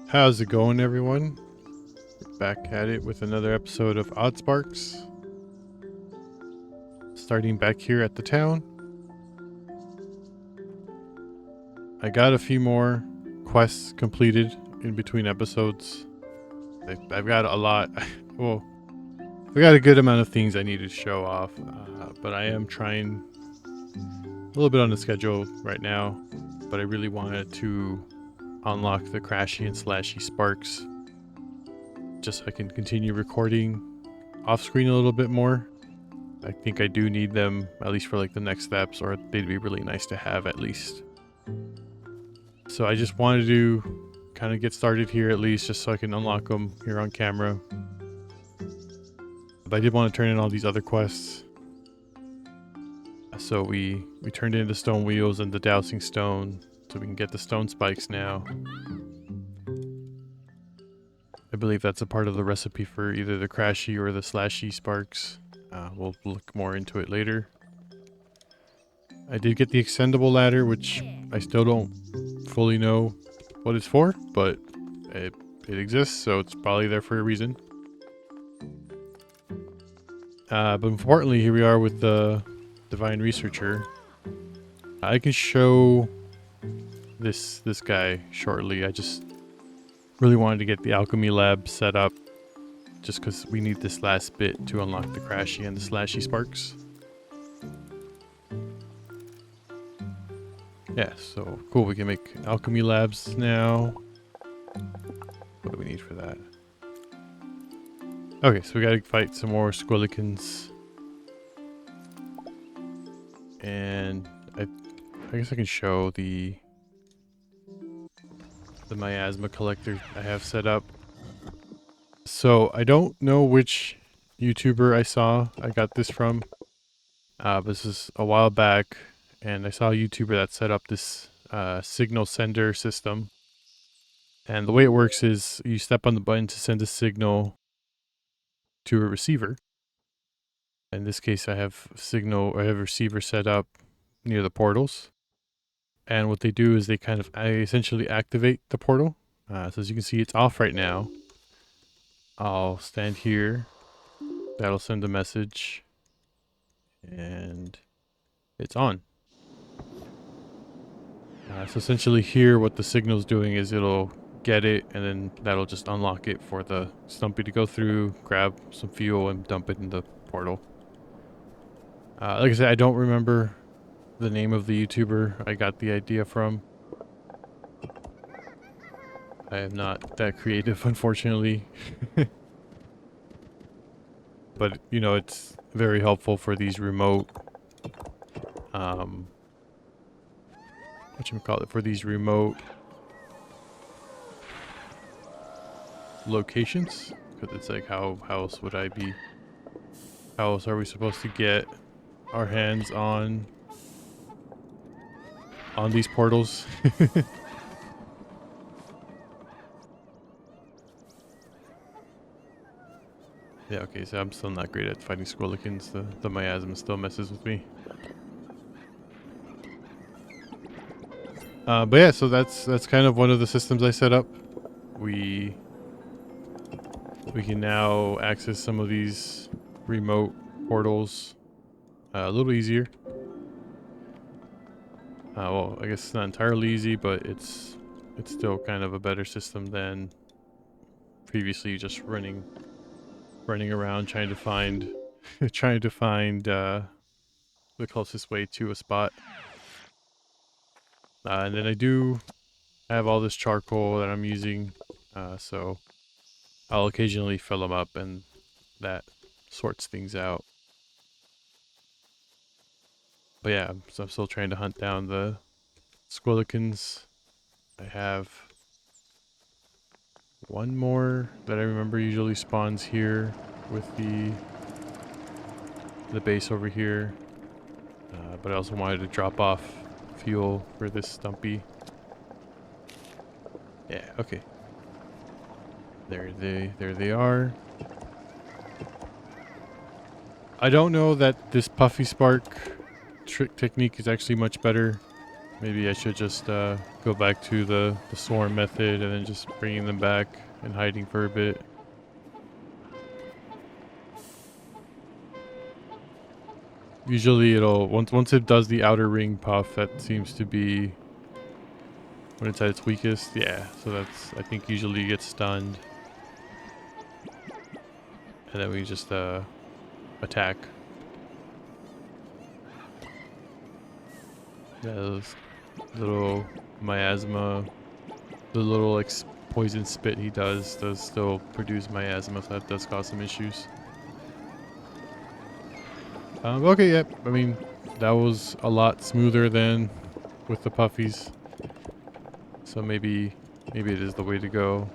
How's it going, everyone? Back at it with another episode of Oddsparks. Starting back here at the town. I got a few more quests completed in between episodes. I've got a lot. Well, I got a good amount of things I need to show off, but I am trying a little bit on the schedule right now. But I really wanted to unlock the Crashy and Slashy Sparks just so I can continue recording off screen a little bit more. I think I do need them, at least for like the next steps, or they'd be really nice to have at least. So I just wanted to kind of get started here at least, just so I can unlock them here on camera. But I did want to turn in all these other quests. So we turned in the stone wheels and the dowsing stone, so we can get the stone spikes now. I believe that's a part of the recipe for either the Crashy or the Slashy Sparks. We'll look more into it later. I did get the extendable ladder, which I still don't fully know what it's for, but it exists, so it's probably there for a reason. But importantly, here we are with the Divine Researcher. I can show this guy shortly. I just really wanted to get the alchemy lab set up, just because we need this last bit to unlock the Crashy and the Slashy Sparks. Yeah, so cool. We can make alchemy labs now. What do we need for that? Okay, so we gotta fight some more squillikins. And I guess I can show the miasma collector I have set up. So I don't know which YouTuber I got this from. This is a while back, and I saw a YouTuber that set up this signal sender system. And the way it works is you step on the button to send a signal to a receiver. In this case, I have a receiver set up near the portals. And what they do is they essentially activate the portal. So as you can see, it's off right now. I'll stand here. That'll send a message. And it's on. So essentially here, what the signal's doing is it'll get it, and then that'll just unlock it for the Stumpy to go through, grab some fuel, and dump it in the portal. Like I said, I don't remember the name of the YouTuber I got the idea from. I am not that creative, unfortunately. But, you know, it's very helpful for these remote, for these remote locations. Because it's like, how else are we supposed to get our hands on these portals? Yeah, okay, so I'm still not great at fighting squillikins. The miasma still messes with me. But yeah, so that's kind of one of the systems I set up. We can now access some of these remote portals a little easier. Well, I guess it's not entirely easy, but it's still kind of a better system than previously just running around trying to find the closest way to a spot. And then I do have all this charcoal that I'm using, so I'll occasionally fill them up, and that sorts things out. But yeah, so I'm still trying to hunt down the squillikins. I have one more that I remember usually spawns here with the base over here. But I also wanted to drop off fuel for this Stumpy. Yeah, okay. There they are. I don't know that this Puffy Spark trick technique is actually much better Maybe I should just go back to the swarm method and then just bringing them back and hiding for a bit. Usually it'll, once it does the outer ring puff, that seems to be when it's at its weakest. Yeah, so that's, I think usually gets stunned. And then we just attack. Yeah, those little miasma, the little like poison spit he does still produce miasma, so that does cause some issues. Okay, yep. I mean, that was a lot smoother than with the puffies. So maybe it is the way to go.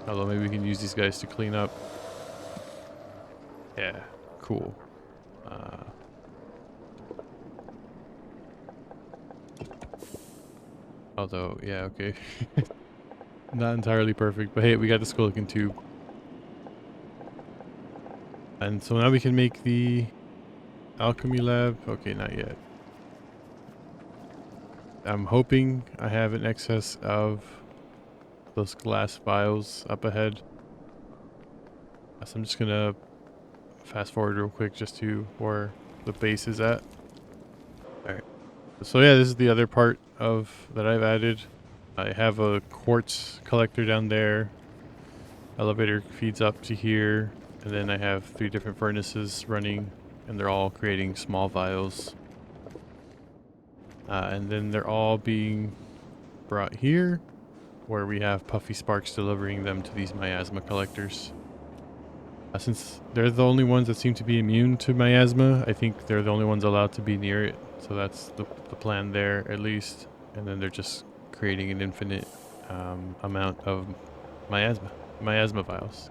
Although maybe we can use these guys to clean up. Yeah, cool. Although, yeah, okay. Not entirely perfect, but hey, we got the skeleton tube. And so now we can make the alchemy lab. Okay, not yet. I'm hoping I have an excess of those glass vials up ahead. So I'm just gonna fast forward real quick just to where the base is at. Alright. So yeah, this is the other part of that I've added. I have a quartz collector down there. Elevator feeds up to here. And then I have 3 different furnaces running, and they're all creating small vials. And then they're all being brought here, where we have Puffy Sparks delivering them to these miasma collectors. Since they're the only ones that seem to be immune to miasma, I think they're the only ones allowed to be near it. So that's the plan there, at least. And then they're just creating an infinite amount of miasma vials.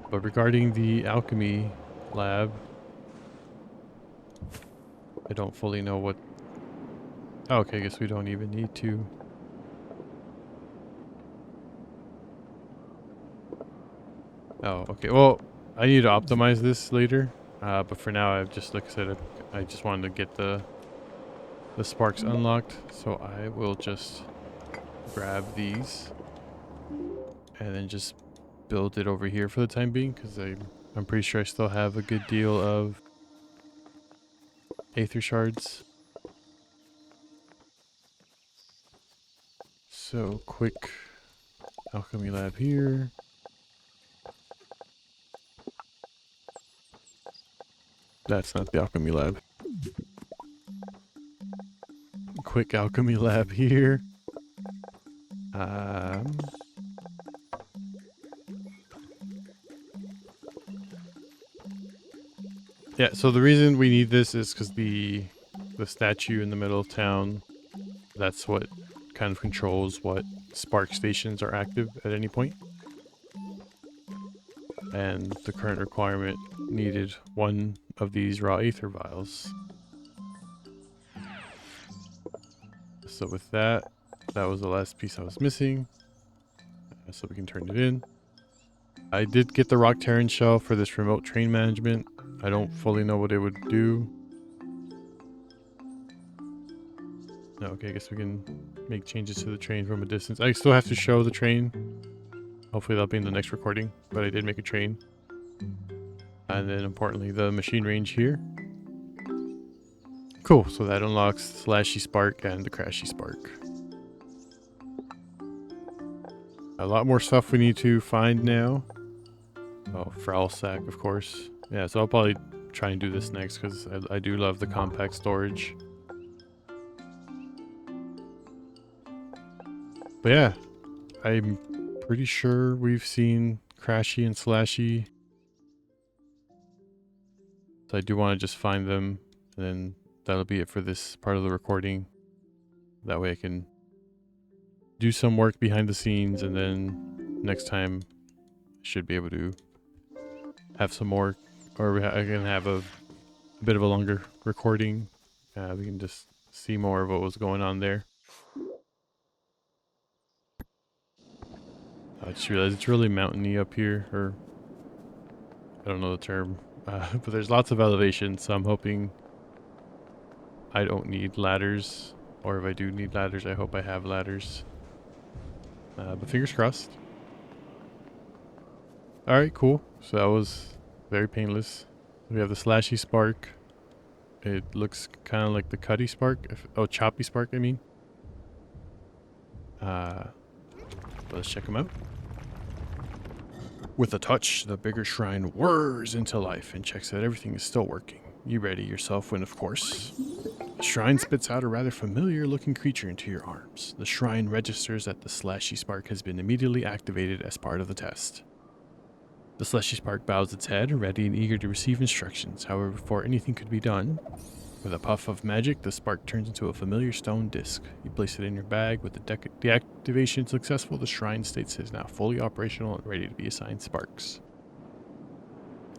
But regarding the alchemy lab, I don't fully know what... Oh, okay, I guess we don't even need to. Oh, okay. Well, I need to optimize this later. But for now, I've just, like I said, I just wanted to get the sparks unlocked. So I will just grab these and then just build it over here for the time being, because I'm pretty sure I still have a good deal of aether shards. So quick alchemy lab here. That's not the alchemy lab. Quick alchemy lab here. Yeah, so the reason we need this is because the statue in the middle of town, that's what kind of controls what spark stations are active at any point. And the current requirement needed 1 of these raw aether vials. So with that, that was the last piece I was missing. So we can turn it in. I did get the rock Terran shell for this remote train management. I don't fully know what it would do. No, okay, I guess we can make changes to the train from a distance. I still have to show the train. Hopefully that'll be in the next recording, but I did make a train. And then importantly, the machine range here. Cool, so that unlocks Slashy Spark and the Crashy Spark. A lot more stuff we need to find now. Oh, Foul Sack, of course. Yeah, so I'll probably try and do this next, because I do love the compact storage. But yeah, I'm pretty sure we've seen Crashy and Slashy. So I do want to just find them, and then that'll be it for this part of the recording. That way I can do some work behind the scenes, and then next time I should be able to have some more, or I can have a bit of a longer recording. We can just see more of what was going on there. I just realized it's really mountainy up here, or I don't know the term, but there's lots of elevation, so I'm hoping I don't need ladders. Or if I do need ladders, I hope I have ladders. But fingers crossed. Alright, cool. So that was very painless. We have the slashy spark. It looks kind of like the cutty spark. Choppy spark, I mean. Let's check them out. With a touch, the bigger shrine whirs into life and checks that everything is still working. You ready yourself when, of course. The shrine spits out a rather familiar-looking creature into your arms. The shrine registers that the slashy spark has been immediately activated as part of the test. The slashy spark bows its head, ready and eager to receive instructions. However, before anything could be done, with a puff of magic, the spark turns into a familiar stone disc. You place it in your bag. With the deactivation successful, the shrine states it is now fully operational and ready to be assigned sparks.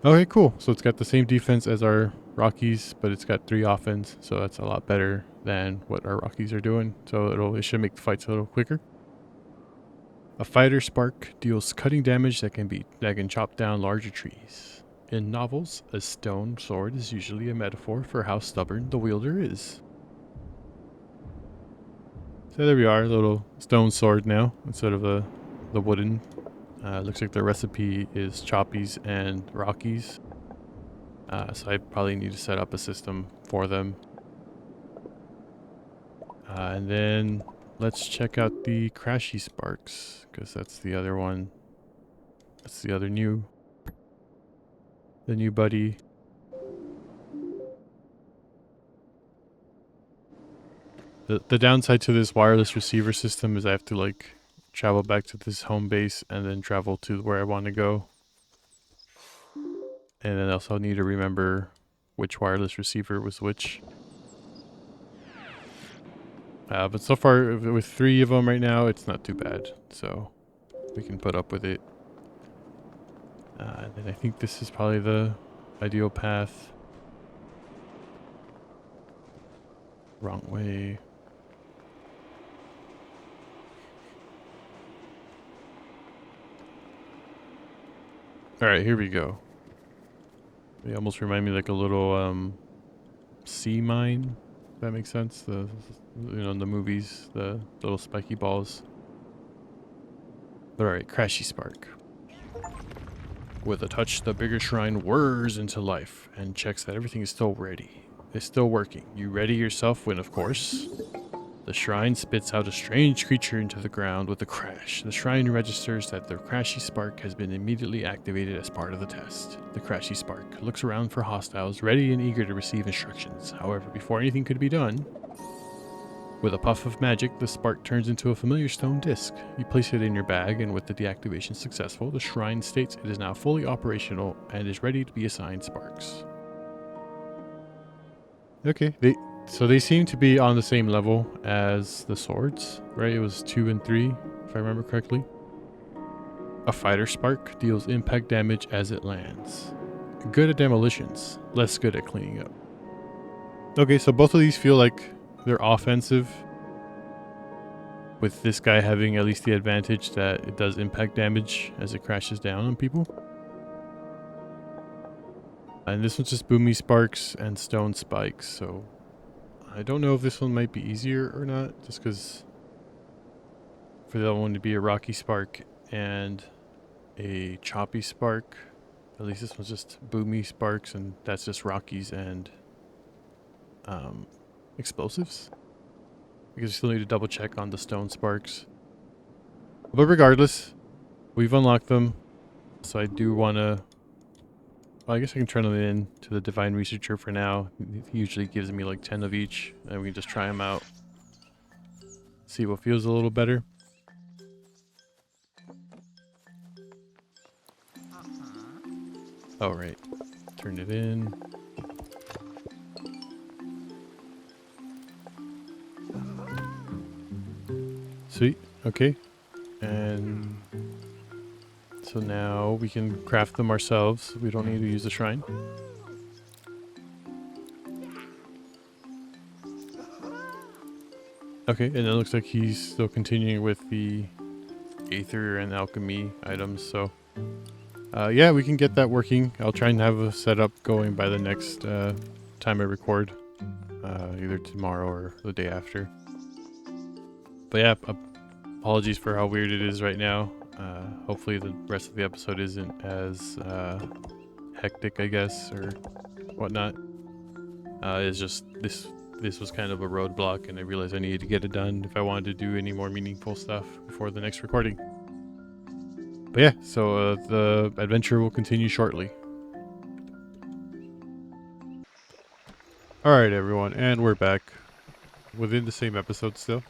Okay, cool. So it's got the same defense as our Rockies, but it's got 3 offense, so that's a lot better than what our Rockies are doing. So it should make the fights a little quicker. A fighter spark deals cutting damage that can chop down larger trees. In novels, a stone sword is usually a metaphor for how stubborn the wielder is. So there we are, a little stone sword now instead of the wooden. Looks like the recipe is Choppies and Rockies. So I probably need to set up a system for them. And then let's check out the Crashy Sparks, because that's the other one. That's the other new buddy. The downside to this wireless receiver system is I have to like travel back to this home base and then travel to where I want to go. And then also need to remember which wireless receiver was which. But so far, with 3 of them right now, it's not too bad. So we can put up with it. And then I think this is probably the ideal path. Wrong way. Alright, here we go. They almost remind me like a little sea mine. If that makes sense. In the movies, the little spiky balls. Alright, Crashy Spark. With a touch, the bigger shrine whirs into life and checks that everything is still ready. It's still working. You ready yourself when, of course, the shrine spits out a strange creature into the ground with a crash. The shrine registers that the Crashy Spark has been immediately activated as part of the test. The Crashy Spark looks around for hostiles, ready and eager to receive instructions. However, before anything could be done, with a puff of magic, the spark turns into a familiar stone disc. You place it in your bag, and with the deactivation successful, the shrine states it is now fully operational and is ready to be assigned sparks. Okay, they seem to be on the same level as the swords, right? It was 2 and 3, if I remember correctly. A fighter spark deals impact damage as it lands. Good at demolitions, less good at cleaning up. Okay, so both of these feel like they're offensive, with this guy having at least the advantage that it does impact damage as it crashes down on people. And this one's just boomy sparks and stone spikes, so I don't know if this one might be easier or not, just because for that one to be a rocky spark and a choppy spark, at least this one's just boomy sparks and that's just rockies and explosives, because you still need to double check on the stone sparks. But regardless, we've unlocked them, so I do want to, well, I guess I can turn them in to the Divine Researcher for now. He usually gives me like 10 of each, and we can just try them out, see what feels a little better. All right, turn it in. Sweet, okay. And so now we can craft them ourselves. We don't need to use the shrine. Okay, and it looks like he's still continuing with the Aether and Alchemy items, so yeah, we can get that working. I'll try and have a setup going by the next time I record. either tomorrow or the day after. But yeah, apologies for how weird it is right now. Hopefully the rest of the episode isn't as hectic, I guess, or whatnot. It's just this was kind of a roadblock, and I realized I needed to get it done if I wanted to do any more meaningful stuff before the next recording. But yeah, so the adventure will continue shortly. Alright everyone, and we're back. Within the same episode still.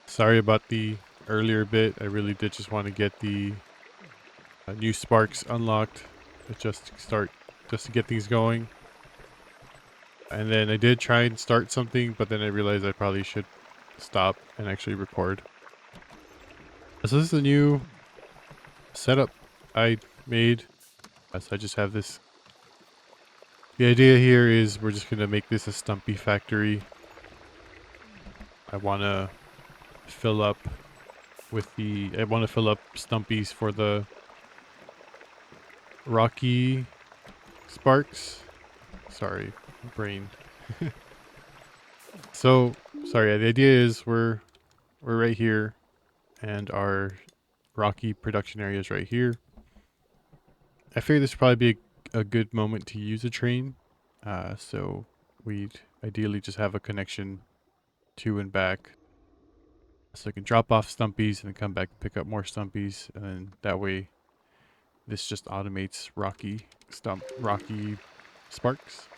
Sorry about the earlier bit. I really did just want to get the new sparks unlocked. Just to get things going. And then I did try and start something, but then I realized I probably should stop and actually record. So this is a new setup I made. So I just have this. The idea here is we're just going to make this a stumpy factory. I want to fill up stumpies for the rocky sparks. Sorry, brain. So, sorry, the idea is we're right here and our rocky production area is right here. I figured this would probably be a good moment to use a train. So we'd ideally just have a connection to and back. So I can drop off stumpies and then come back and pick up more stumpies. And then that way this just automates rocky sparks.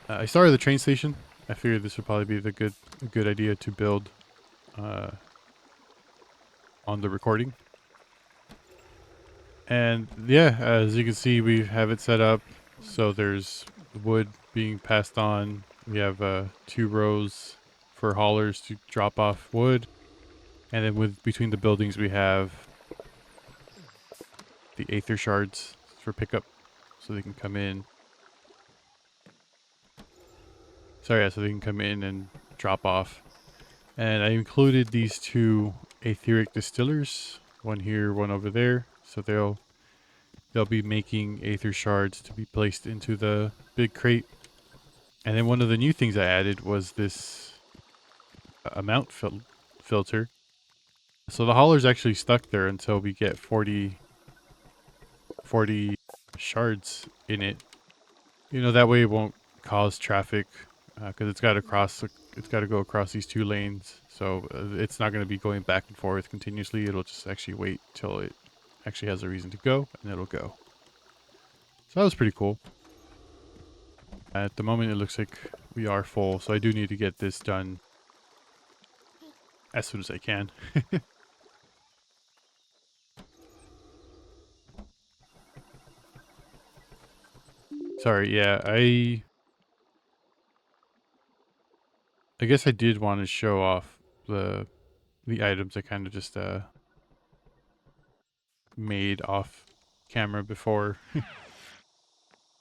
I started the train station. I figured this would probably be a good idea to build on the recording. And yeah, as you can see, we have it set up. So there's wood being passed on. We have 2 rows for haulers to drop off wood. And then between the buildings, we have the aether shards for pickup. So they can come in. So they can come in and drop off. And I included these 2 etheric distillers. One here, one over there. So they'll be making aether shards to be placed into the big crate. And then one of the new things I added was this amount filter. So the hauler's actually stuck there until we get 40 shards in it. You know, that way it won't cause traffic because it's got to go across these 2 lanes. So it's not going to be going back and forth continuously. It'll just actually wait till it actually has a reason to go, and it'll go. So that was pretty cool. At the moment, it looks like we are full, so I do need to get this done as soon as I can. Sorry, yeah, I guess I did want to show off the items I kind of just made off camera before.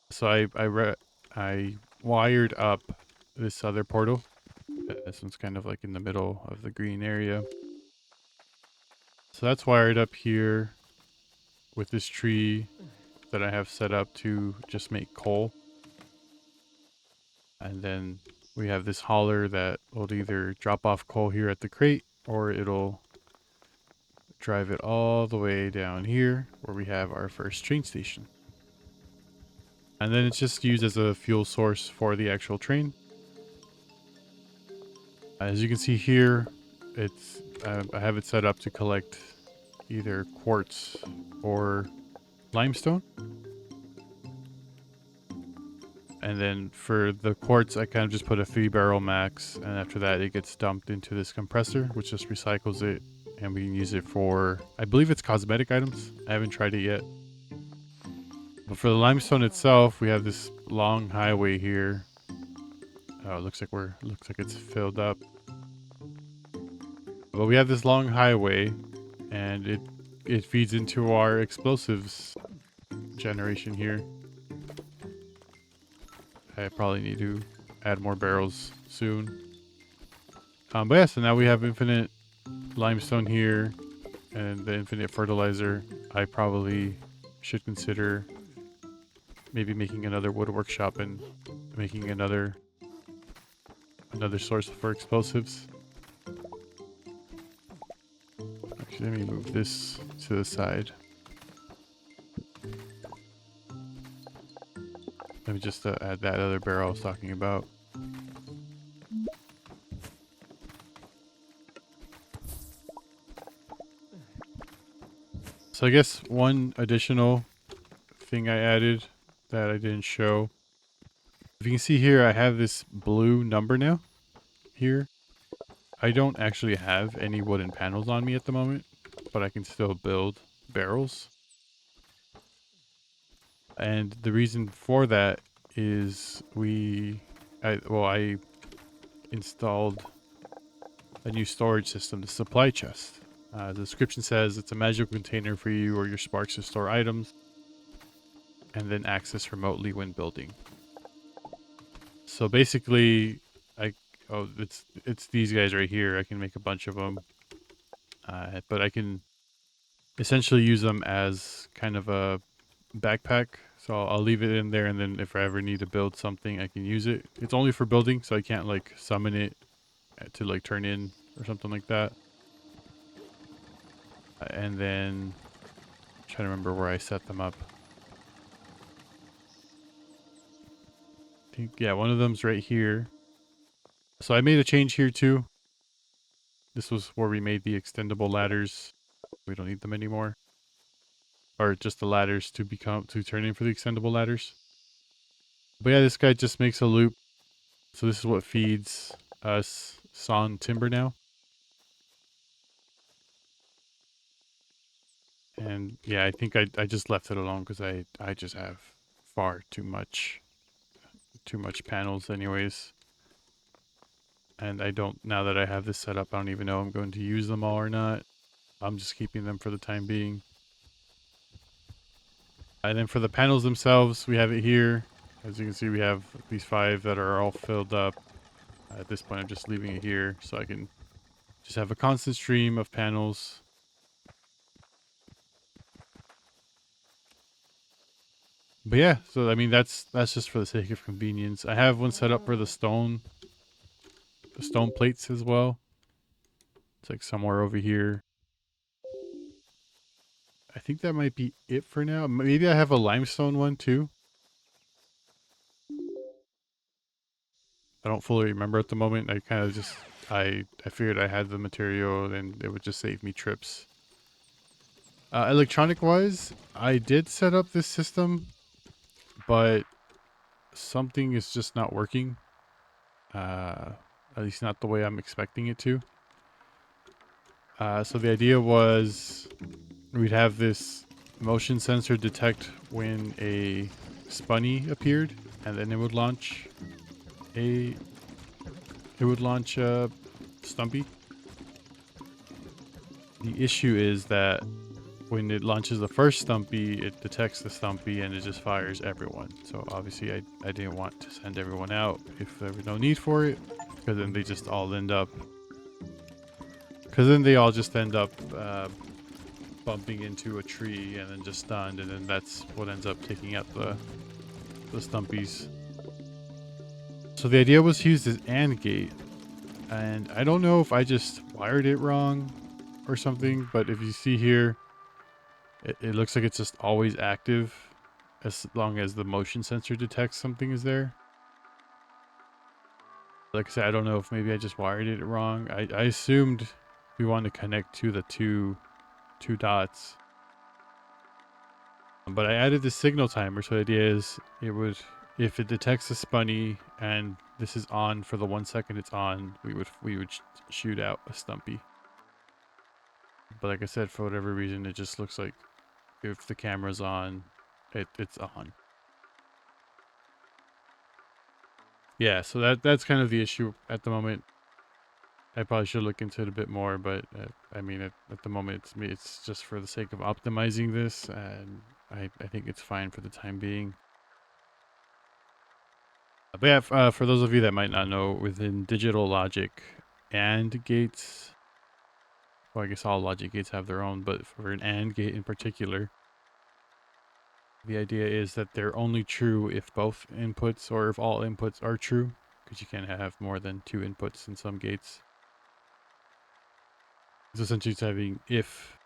So I wired up this other portal. This one's kind of like in the middle of the green area. So that's wired up here with this tree that I have set up to just make coal. And then we have this hauler that will either drop off coal here at the crate, or it'll drive it all the way down here where we have our first train station. And then it's just used as a fuel source for the actual train. As you can see here, I have it set up to collect either quartz or limestone. And then for the quartz, I kind of just put a 3-barrel max, and after that it gets dumped into this compressor, which just recycles it, and we can use it for, I believe it's cosmetic items. I haven't tried it yet. But for the limestone itself, we have this long highway here. Oh, it looks like it's filled up. But we have this long highway, and it feeds into our explosives generation here. I probably need to add more barrels soon. But yeah, so now we have infinite limestone here and the infinite fertilizer. I probably should consider maybe making another wood workshop and making another source for explosives. Actually, let me move this to the side. Let me just add that other barrel I was talking about. So I guess one additional thing I added that I didn't show. If you can see here, I have this blue number now here. I don't actually have any wooden panels on me at the moment, but I can still build barrels. And the reason for that is I installed a new storage system, the supply chest. The description says it's a magical container for you or your sparks to store items and then access remotely when building. So basically, it's these guys right here. I can make a bunch of them, but I can essentially use them as kind of a backpack. So I'll leave it in there, and then if I ever need to build something, I can use it. It's only for building, so I can't like summon it to like turn in or something like that. And then I'm trying to remember where I set them up. I think, yeah, one of them's right here. So I made a change here too. This was where we made the extendable ladders. We don't need them anymore. Or just the ladders to turn in for the extendable ladders. But yeah, this guy just makes a loop. So this is what feeds us sawn timber now. And yeah, I think I just left it alone because I just have far too much panels anyways. And I don't, now that I have this set up, I don't even know I'm going to use them all or not. I'm just keeping them for the time being. And then for the panels themselves, we have it here. As you can see, we have these 5 that are all filled up. At this point, I'm just leaving it here so I can just have a constant stream of panels. But yeah, so I mean that's just for the sake of convenience. I have one set up for the stone plates as well. It's like somewhere over here. I think that might be it for now. Maybe I have a limestone one too. I don't fully remember at the moment. I kind of just I figured I had the material and it would just save me trips. Electronic wise, I did set up this system, but something is just not working. At least not the way I'm expecting it to. So the idea was we'd have this motion sensor detect when a spunny appeared, and then it would launch a stumpy. The issue is that when it launches the first stumpy, it detects the stumpy and it just fires everyone. So obviously I didn't want to send everyone out if there was no need for it, because then they just all end up bumping into a tree and then just stunned, and then that's what ends up taking out the stumpies. So the idea was to use this AND gate, and I don't know if I just wired it wrong or something, but if you see here, it looks like it's just always active as long as the motion sensor detects something is there. Like I said, I don't know if maybe I just wired it wrong. I assumed we want to connect to the two dots. But I added the signal timer, so the idea is it would, if it detects a spunny and this is on for the 1 second it's on, we would shoot out a stumpy. But like I said, for whatever reason, it just looks like if the camera's on, it's on. Yeah, so that's kind of the issue at the moment. I probably should look into it a bit more, but I mean, at the moment, it's just for the sake of optimizing this, and I think it's fine for the time being. But yeah, for those of you that might not know, within digital logic AND gates, well, I guess all logic gates have their own, but for an AND gate in particular, The idea is that they're only true if both inputs or if all inputs are true, because you can't have more than 2 inputs in some gates. It's essentially having if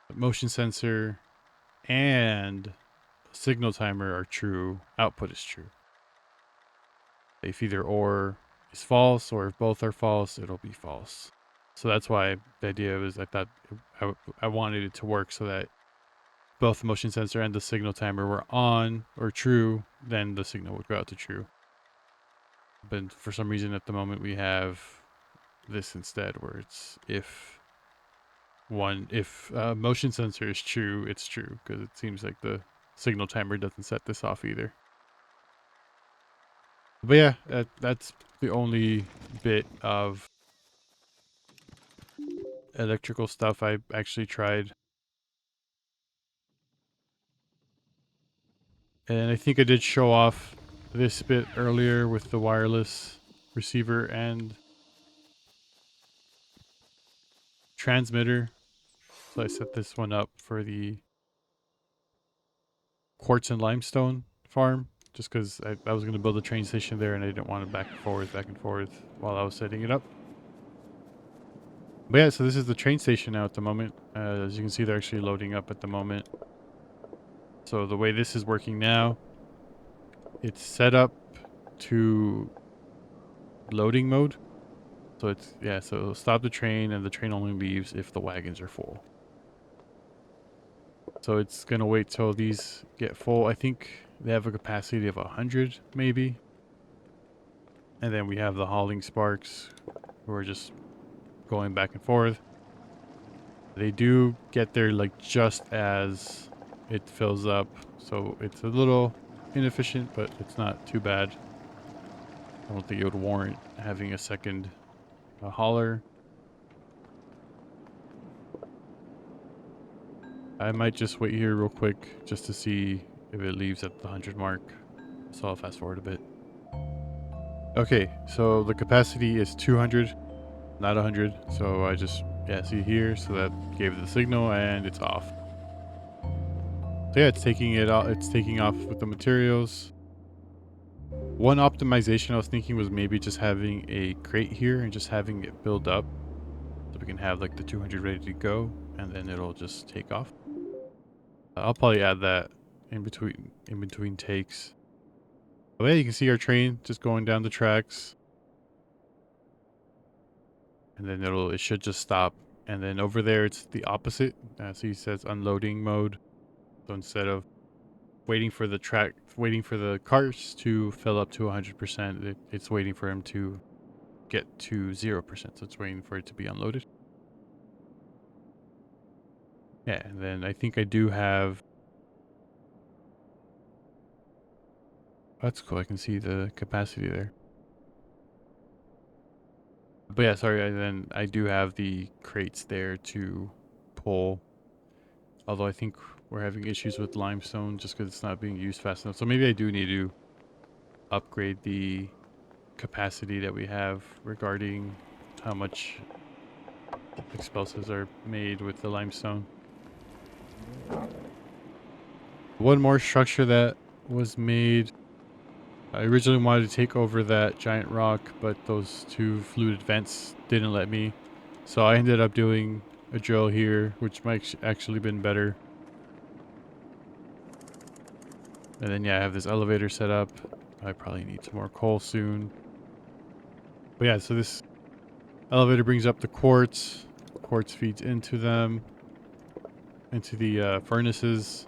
the motion sensor and signal timer are true, output is true. If either or is false or if both are false, it'll be false. So that's why the idea was I thought I wanted it to work so that both the motion sensor and the signal timer were on or true, then the signal would go out to true. But for some reason at the moment we have this instead where it's if motion sensor is true, it's true, because it seems like the signal timer doesn't set this off either. But yeah, that's the only bit of electrical stuff I actually tried. And I think I did show off this bit earlier with the wireless receiver and transmitter. So I set this one up for the quartz and limestone farm, just because I was going to build a train station there and I didn't want to back and forth while I was setting it up. But yeah, so this is the train station now at the moment. As you can see, they're actually loading up at the moment. So the way this is working now, it's set up to loading mode. So it's, yeah, so it'll stop the train and the train only leaves if the wagons are full. So it's going to wait till these get full. I think they have a capacity of 100 maybe. And then we have the hauling sparks who are just going back and forth. They do get there like just as it fills up. So it's a little inefficient, but it's not too bad. I don't think it would warrant having a second hauler. I might just wait here real quick just to see if it leaves at the 100 mark. So I'll fast forward a bit. Okay, so the capacity is 200, not 100. So I just, yeah, see here. So that gave the signal and it's off. So yeah, it's taking it out. It's taking off with the materials. One optimization I was thinking was maybe just having a crate here and just having it build up. So we can have like the 200 ready to go and then it'll just take off. I'll probably add that in between takes. Oh yeah, you can see our train just going down the tracks. And then it should just stop. And then over there, it's the opposite. So he says unloading mode. So instead of waiting for the cars to fill up to 100%, it's waiting for him to get to 0%. So it's waiting for it to be unloaded. Yeah, and then I think I do have... That's cool. I can see the capacity there. But yeah, sorry. Then I do have the crates there to pull. Although I think we're having issues with limestone just because it's not being used fast enough. So maybe I do need to upgrade the capacity that we have regarding how much explosives are made with the limestone. One more structure that was made. I originally wanted to take over that giant rock, but those 2 fluted vents didn't let me. So I ended up doing a drill here, which might actually been better. And then yeah, I have this elevator set up. I probably need some more coal soon. But yeah, so this elevator brings up the quartz. Quartz feeds into them, into the furnaces.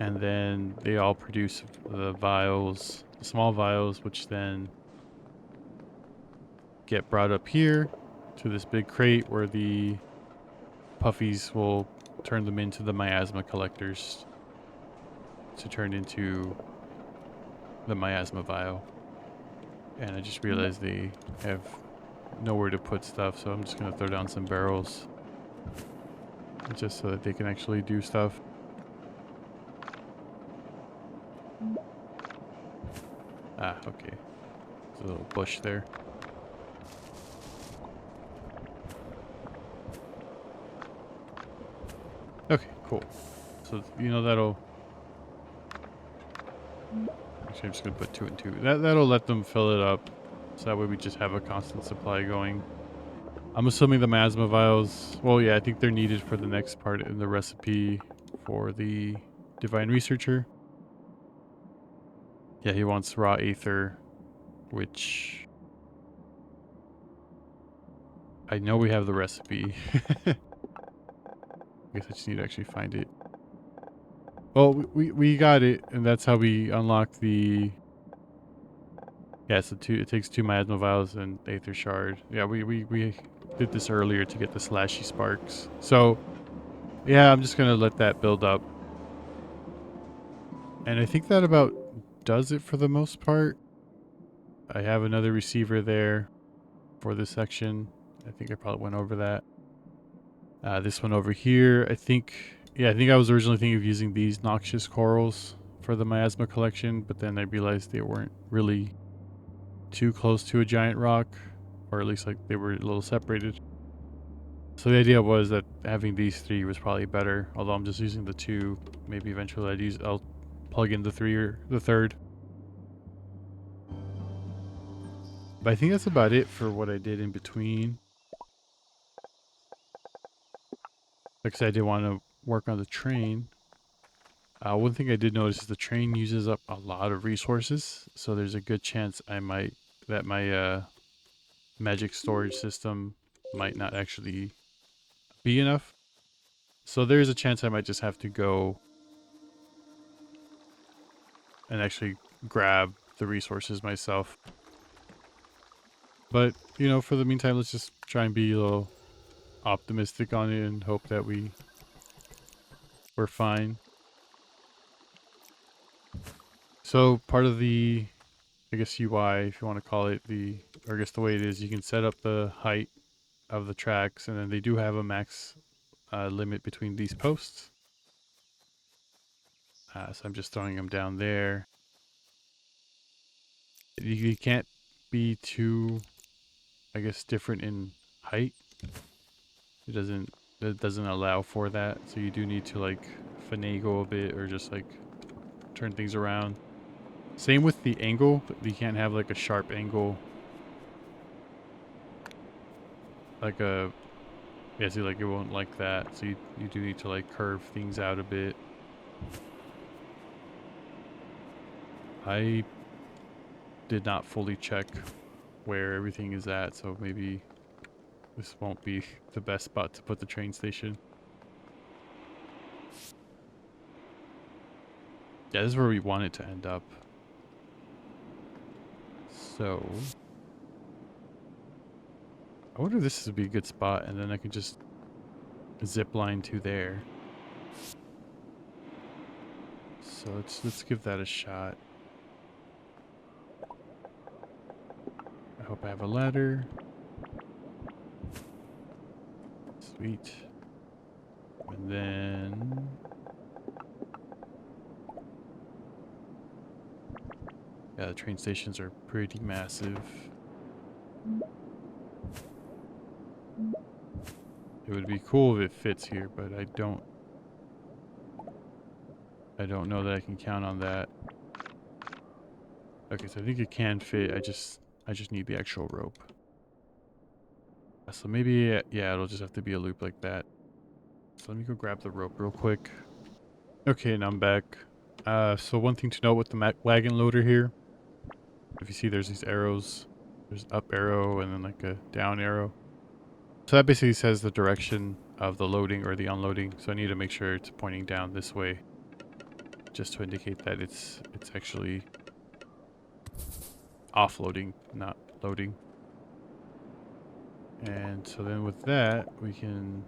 And then they all produce the vials, the small vials, which then get brought up here to this big crate where the puffies will turn them into the miasma collectors to turn into the miasma vial. And I just realized they have nowhere to put stuff, so I'm just going to throw down some barrels just so that they can actually do stuff. Ah, okay. There's a little bush there. Okay, cool. So, you know, that'll... Actually, I'm just going to put 2 and 2. That'll let them fill it up. So that way we just have a constant supply going. I'm assuming the miasma vials... Well, yeah, I think they're needed for the next part in the recipe for the Divine Researcher. Yeah, he wants raw aether, which... I know we have the recipe. I guess I just need to actually find it. Well, we got it, and that's how we unlock the... Yeah, so it takes 2 miasma vials and aether shard. Yeah, we did this earlier to get the slashy sparks. So, yeah, I'm just gonna let that build up. And I think that about does it for the most part. I have another receiver there for this section. I think I probably went over that. This one over here, I think... Yeah, I think I was originally thinking of using these noxious corals for the miasma collection, but then I realized they weren't really too close to a giant rock, or at least like they were a little separated. So the idea was that having these 3 was probably better, although I'm just using the 2. Maybe eventually I'll plug in the 3 or the 3rd. But I think that's about it for what I did in between. Like I said, I did want to work on the train. One thing I did notice is the train uses up a lot of resources, so there's a good chance that my magic storage system might not actually be enough. So there's a chance I might just have to go and actually grab the resources myself. But, you know, for the meantime, let's just try and be a little optimistic on it and hope that we're fine. So part of the, I guess, UI, if you want to call it, or I guess the way it is, you can set up the height of the tracks, and then they do have a max limit between these posts. So I'm just throwing them down there. You can't be too, I guess, different in height. It doesn't allow for that, so you do need to like finagle a bit or just like turn things around. Same with the angle. You can't have like a sharp angle, like a... Yeah, see, like it won't like that. So you do need to like curve things out a bit. I did not fully check where everything is at, so maybe this won't be the best spot to put the train station. Yeah, this is where we want it to end up. So I wonder if this would be a good spot, and then I can just zip line to there. So let's give that a shot. I hope I have a ladder. Sweet. And then... Yeah, the train stations are pretty massive. It would be cool if it fits here, but I don't know that I can count on that. Okay, so I think it can fit. I just need the actual rope. So maybe, yeah, it'll just have to be a loop like that. So let me go grab the rope real quick. Okay, now I'm back. So one thing to note with the wagon loader here, if you see there's these arrows, there's up arrow and then like a down arrow. So that basically says the direction of the loading or the unloading. So I need to make sure it's pointing down this way, just to indicate that it's actually offloading, not loading. And so then with that, we can...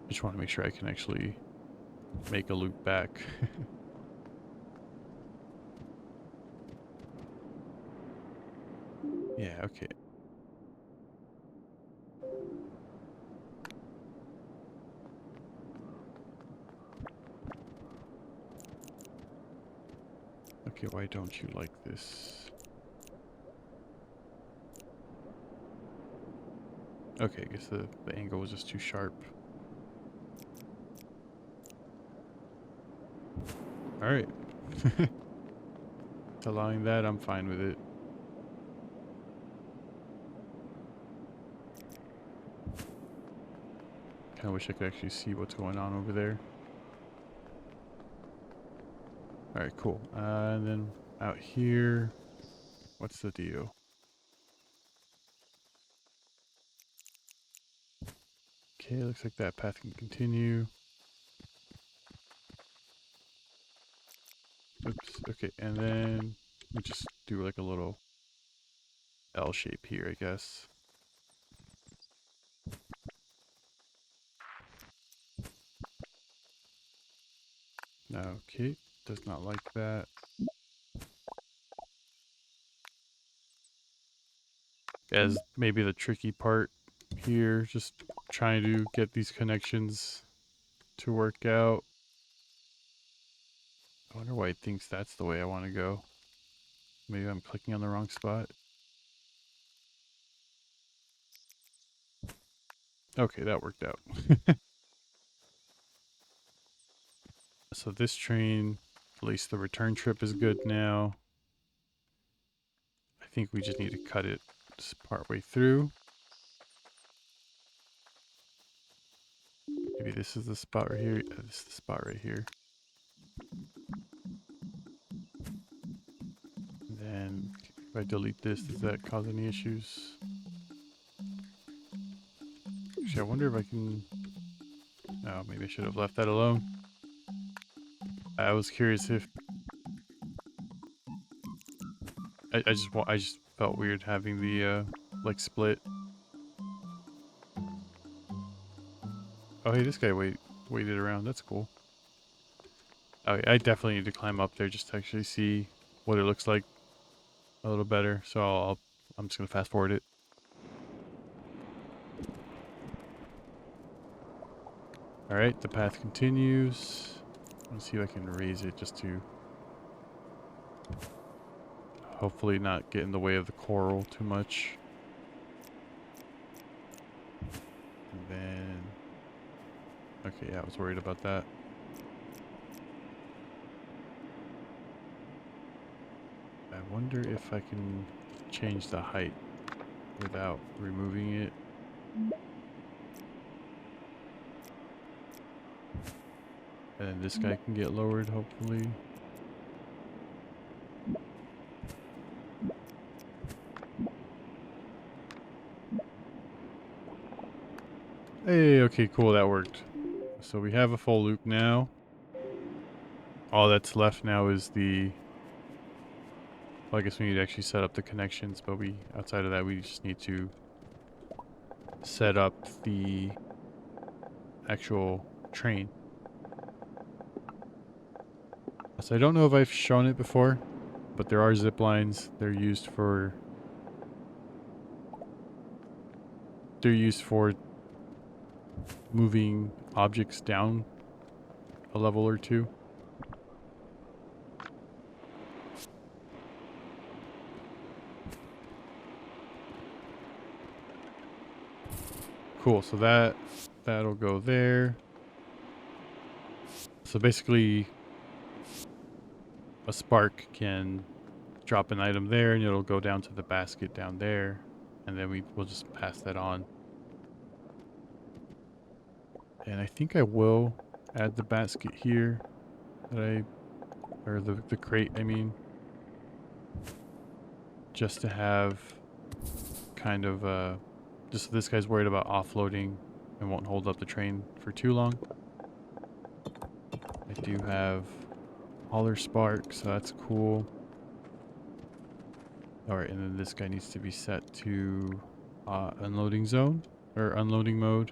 Just want to make sure I can actually make a loop back. Yeah, okay. Okay, why don't you like this? Okay, I guess the angle was just too sharp. Alright. Allowing that, I'm fine with it. Kinda wish I could actually see what's going on over there. Alright, cool. And then out here, what's the deal? Okay, looks like that path can continue. Oops, okay, and then we just do like a little L shape here, I guess. Okay, does not like that. As maybe the tricky part here, just trying to get these connections to work out. I wonder why it thinks that's the way I want to go. Maybe I'm clicking on the wrong spot. Okay, that worked out. So this train, at least the return trip is good now. I think we just need to cut it part way through. Maybe this is the spot right here. Yeah, this is the spot right here. And then if I delete this, does that cause any issues? Actually, I wonder if I can... Oh, maybe I should have left that alone. I was curious if... I just felt weird having the, like, split. Oh, hey, this guy waited around. That's cool. Oh, I definitely need to climb up there just to actually see what it looks like a little better. So I'm just gonna fast forward it. All right, the path continues. Let's see if I can raise it just to hopefully not get in the way of the coral too much. And then, okay, yeah, I was worried about that. I wonder if I can change the height without removing it. And then this guy can get lowered, hopefully. Hey, okay, cool, that worked. So we have a full loop now. All that's left now is the... Well, I guess we need to actually set up the connections, but outside of that, we just need to set up the actual train. So I don't know if I've shown it before, but there are zip lines. They're used for moving objects down a level or two. Cool, so that'll go there. So basically a spark can drop an item there and it'll go down to the basket down there, and then we'll just pass that on. And I think I will add the basket here or the crate, I mean, just to have kind of just so this guy's worried about offloading and won't hold up the train for too long. I do have hauler spark, so that's cool. Alright, and then this guy needs to be set to unloading zone, or unloading mode.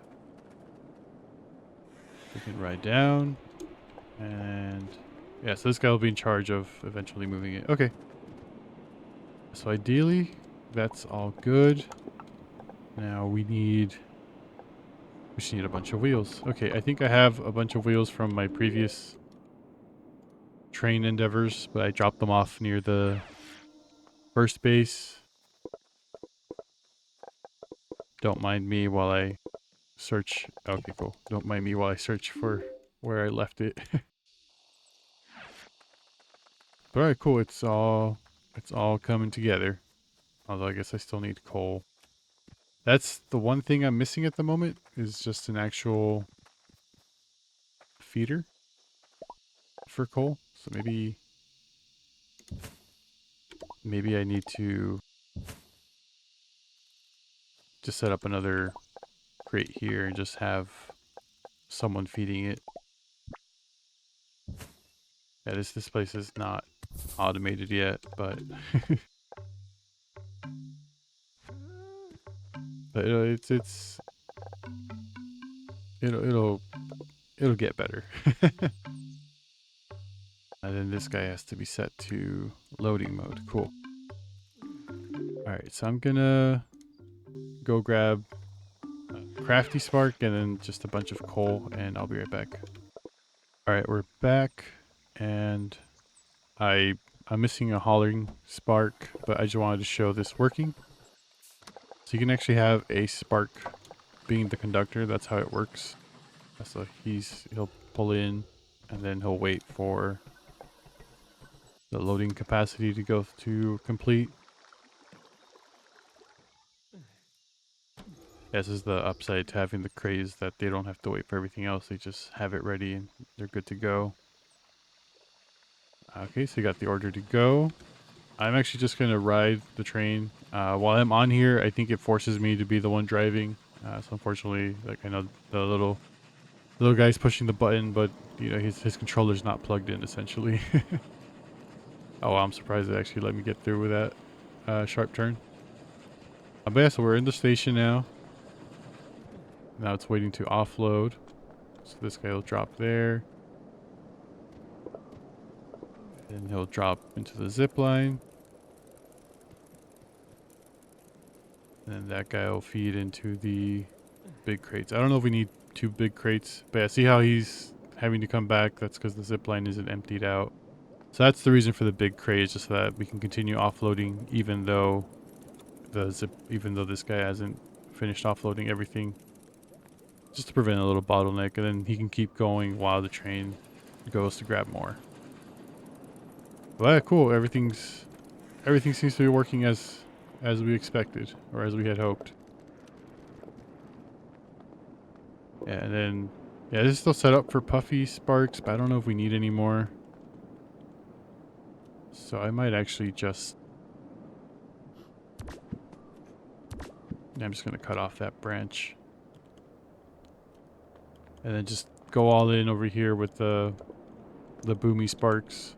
We can ride down, and yeah, so this guy will be in charge of eventually moving it. Okay. So ideally, that's all good. Now we just need a bunch of wheels. Okay, I think I have a bunch of wheels from my previous train endeavors, but I dropped them off near the first base. Don't mind me while I search. Okay, cool. Don't mind me while I search for where I left it. But alright, cool. It's all coming together. Although I guess I still need coal. That's the one thing I'm missing at the moment is just an actual feeder for coal. So maybe I need to just set up another crate here and just have someone feeding it. Yeah, this place is not automated yet, but but it'll it'll it'll get better. And then this guy has to be set to loading mode. Cool. All right, so I'm gonna go grab a crafty spark and then just a bunch of coal, and I'll be right back. All right, we're back, and I'm missing a hollering spark, but I just wanted to show this working. So you can actually have a spark being the conductor. That's how it works. So he'll pull in, and then he'll wait for the loading capacity to go to complete. This is the upside to having the craze that they don't have to wait for everything else. They just have it ready and they're good to go. Okay, so you got the order to go. I'm actually just going to ride the train. While I'm on here, I think it forces me to be the one driving. So unfortunately, like I know the little guy's pushing the button, but you know his controller's not plugged in essentially. Oh, I'm surprised it actually let me get through with that sharp turn. But yeah, so we're in the station now. Now it's waiting to offload. So this guy will drop there. Then he'll drop into the zip line. And that guy will feed into the big crates. I don't know if we need 2 big crates, but yeah, see how he's having to come back? That's because the zip line isn't emptied out. So that's the reason for the big crate, just so that we can continue offloading even though this guy hasn't finished offloading everything. Just to prevent a little bottleneck, and then he can keep going while the train goes to grab more. Well, yeah, cool. Everything seems to be working as we expected, or as we had hoped. Yeah, and then yeah, this is still set up for puffy sparks, but I don't know if we need any more. So I might actually just I'm just gonna cut off that branch. And then just go all in over here with the boomy sparks.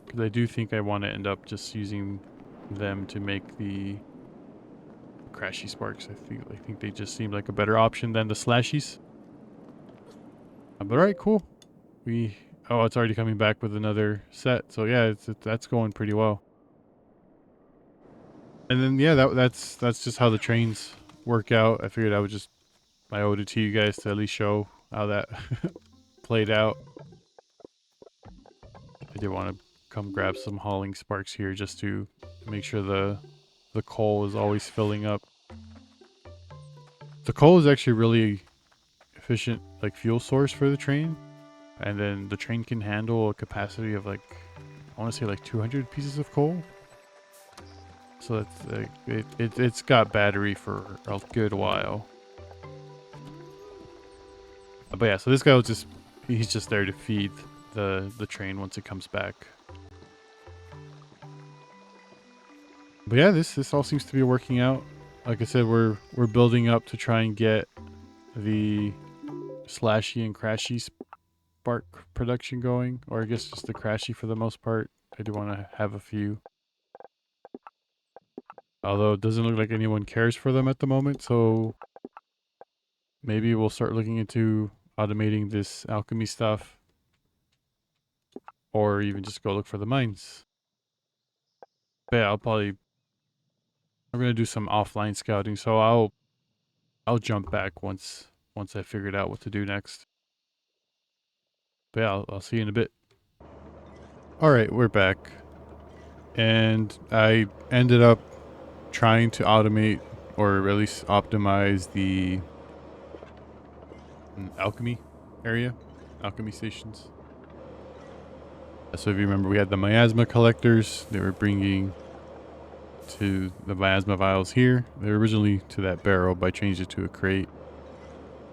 Because I do think I want to end up just using them to make the crashy sparks. I think they just seem like a better option than the slashies. But alright, cool. Oh, it's already coming back with another set. So yeah, that's going pretty well. And then yeah, that's just how the trains work out. I figured I owed it to you guys to at least show how that played out. I did want to come grab some hauling sparks here just to make sure the coal is always filling up. The coal is actually really efficient, like fuel source for the train, and then the train can handle a capacity of like I want to say like 200 pieces of coal. So that's it's got battery for a good while. But yeah, so this guy he's just there to feed the train once it comes back. But yeah, this all seems to be working out. Like I said, we're building up to try and get the slashy and crashy spark production going, or I guess just the crashy for the most part. I do want to have a few. Although it doesn't look like anyone cares for them at the moment, so maybe we'll start looking into automating this alchemy stuff, or even just go look for the mines. But yeah, I'm gonna do some offline scouting, so I'll jump back once I figured out what to do next. But yeah, I'll see you in a bit. All right, we're back, and I ended up trying to automate or at least optimize the alchemy area, alchemy stations. So if you remember, we had the miasma collectors. They were bringing to the miasma vials here. They were originally to that barrel, but I changed it to a crate.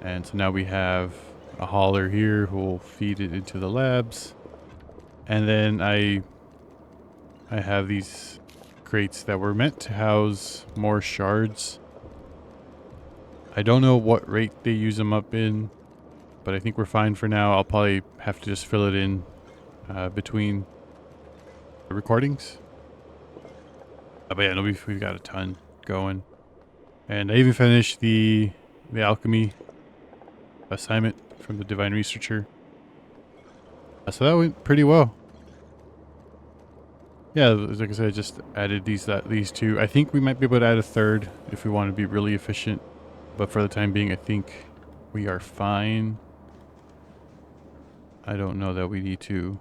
And so now we have a hauler here who will feed it into the labs. And then I have these crates that were meant to house more shards. I don't know what rate they use them up in, but I think we're fine for now. I'll probably have to just fill it in between the recordings. But yeah, no, we've got a ton going. And I even finished the alchemy assignment from the Divine Researcher. So that went pretty well. Yeah, like I said, I just added these two. I think we might be able to add a third if we want to be really efficient. But for the time being, I think we are fine. I don't know that we need to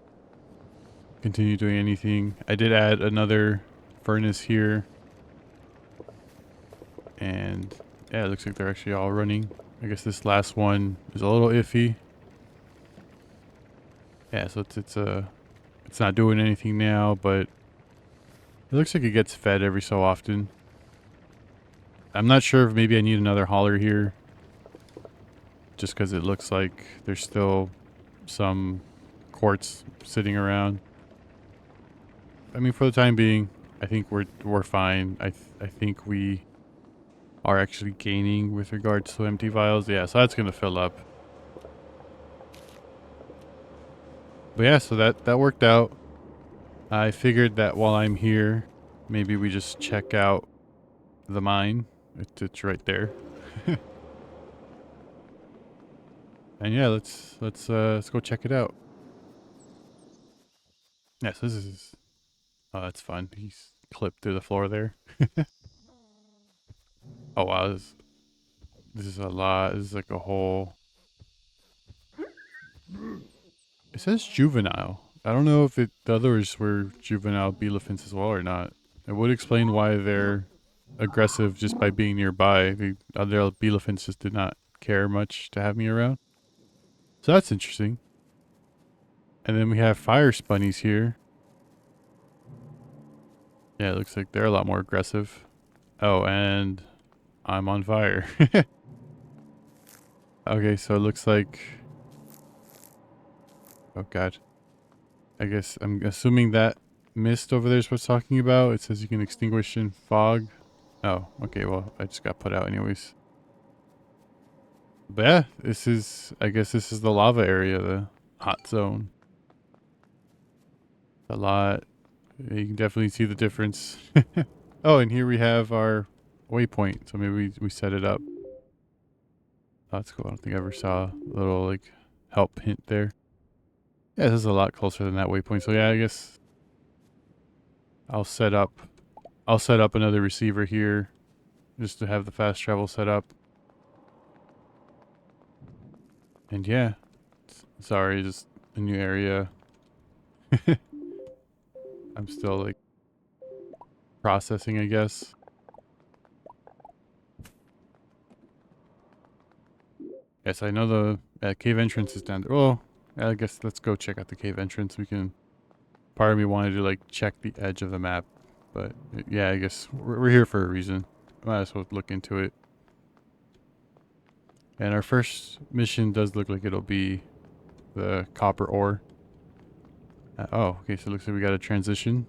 continue doing anything. I did add another furnace here. And yeah, it looks like they're actually all running. I guess this last one is a little iffy. Yeah, so it's not doing anything now, but it looks like it gets fed every so often. I'm not sure if maybe I need another hauler here, just because it looks like there's still some quartz sitting around. I mean, for the time being, I think we're fine. I think we are actually gaining with regards to empty vials. Yeah, so that's gonna fill up. But yeah, so that worked out. I figured that while I'm here, maybe we just check out the mine. It's right there. And yeah, let's go check it out. Yes, this is oh, that's fun. He's clipped through the floor there. Oh wow, this is a lot. This is like a whole. It says juvenile. I don't know if the others were juvenile elephants as well or not. It would explain why they're aggressive just by being nearby. The other elephants just did not care much to have me around. So that's interesting. And then we have fire spunnies here. Yeah, it looks like they're a lot more aggressive. Oh, and I'm on fire. Okay, so it looks like... Oh god. I guess I'm assuming that mist over there is what's talking about. It says you can extinguish in fog. Oh, okay, well, I just got put out anyways. But yeah, I guess this is the lava area, the hot zone. A lot. You can definitely see the difference. Oh, and here we have our waypoint. So maybe we set it up. Oh, that's cool. I don't think I ever saw a little like help hint there. Yeah, this is a lot closer than that waypoint. So yeah, I guess I'll set up another receiver here just to have the fast travel set up. And yeah, sorry, just a new area. I'm still like processing, I guess. Yes, I know the cave entrance is down there. Well, I guess let's go check out the cave entrance. We can... Part of me wanted to like check the edge of the map. But yeah, I guess we're here for a reason. Might as well look into it. And our first mission does look like it'll be the copper ore. Oh, okay, so it looks like we got a transition.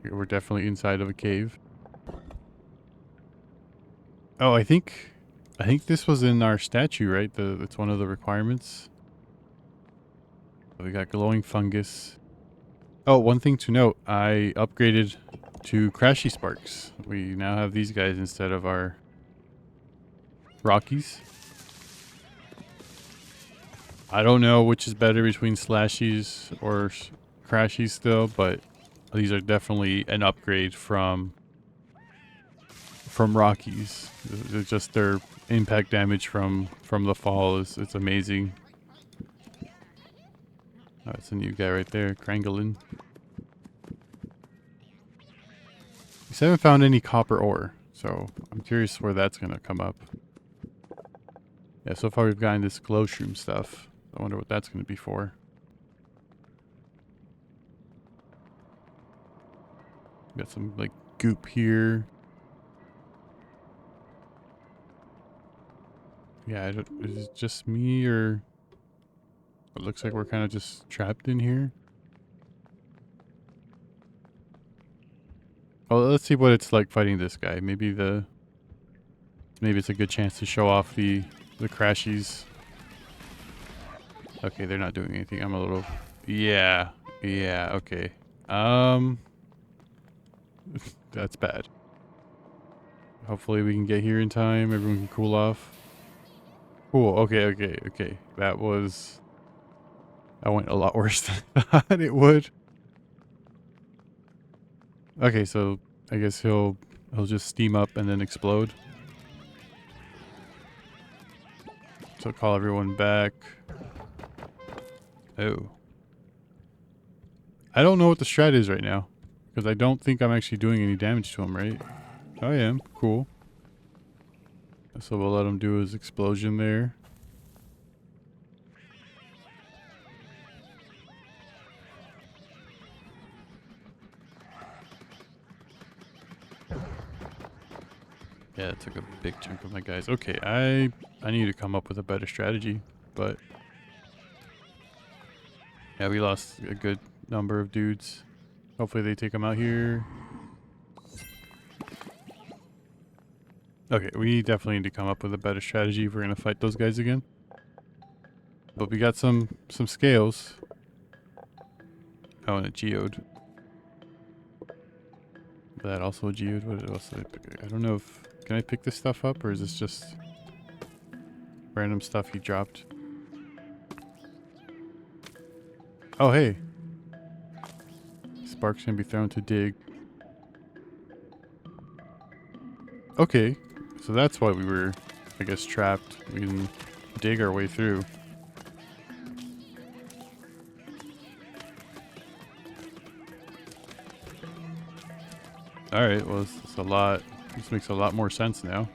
We're definitely inside of a cave. Oh, I think this was in our statue, right? It's one of the requirements. We got glowing fungus. Oh, one thing to note, I upgraded to crashy sparks. We now have these guys instead of our Rockies. I don't know which is better between slashies or crashies still, but these are definitely an upgrade from Rockies. Just their impact damage from the fall it's amazing. Oh, it's a new guy right there, Krangolin. We haven't found any copper ore, so I'm curious where that's gonna come up. Yeah, so far we've gotten this glow shroom stuff. I wonder what that's gonna be for. Got some like goop here. Yeah, is it just me, or it looks like we're kind of just trapped in here? Oh, let's see what it's like fighting this guy. Maybe it's a good chance to show off the crashies. Okay, they're not doing anything. I'm a little... Yeah. Yeah, okay. That's bad. Hopefully we can get here in time. Everyone can cool off. Cool. Okay. That went a lot worse than I thought it would. Okay, so I guess he'll just steam up and then explode. So call everyone back. Oh. I don't know what the strat is right now, because I don't think I'm actually doing any damage to him, right? I am. Cool. So we'll let him do his explosion there. Yeah, it took a big chunk of my guys. Okay, I need to come up with a better strategy, but yeah, we lost a good number of dudes. Hopefully they take them out here. Okay, we definitely need to come up with a better strategy if we're gonna fight those guys again. But we got some scales. Oh, and a geode. That also a geode. What else did I pick? I don't know if... Can I pick this stuff up, or is this just random stuff he dropped? Oh, hey. Sparks can be thrown to dig. Okay. So that's why we were, I guess, trapped. We can dig our way through. Alright, well, it's a lot. This makes a lot more sense now.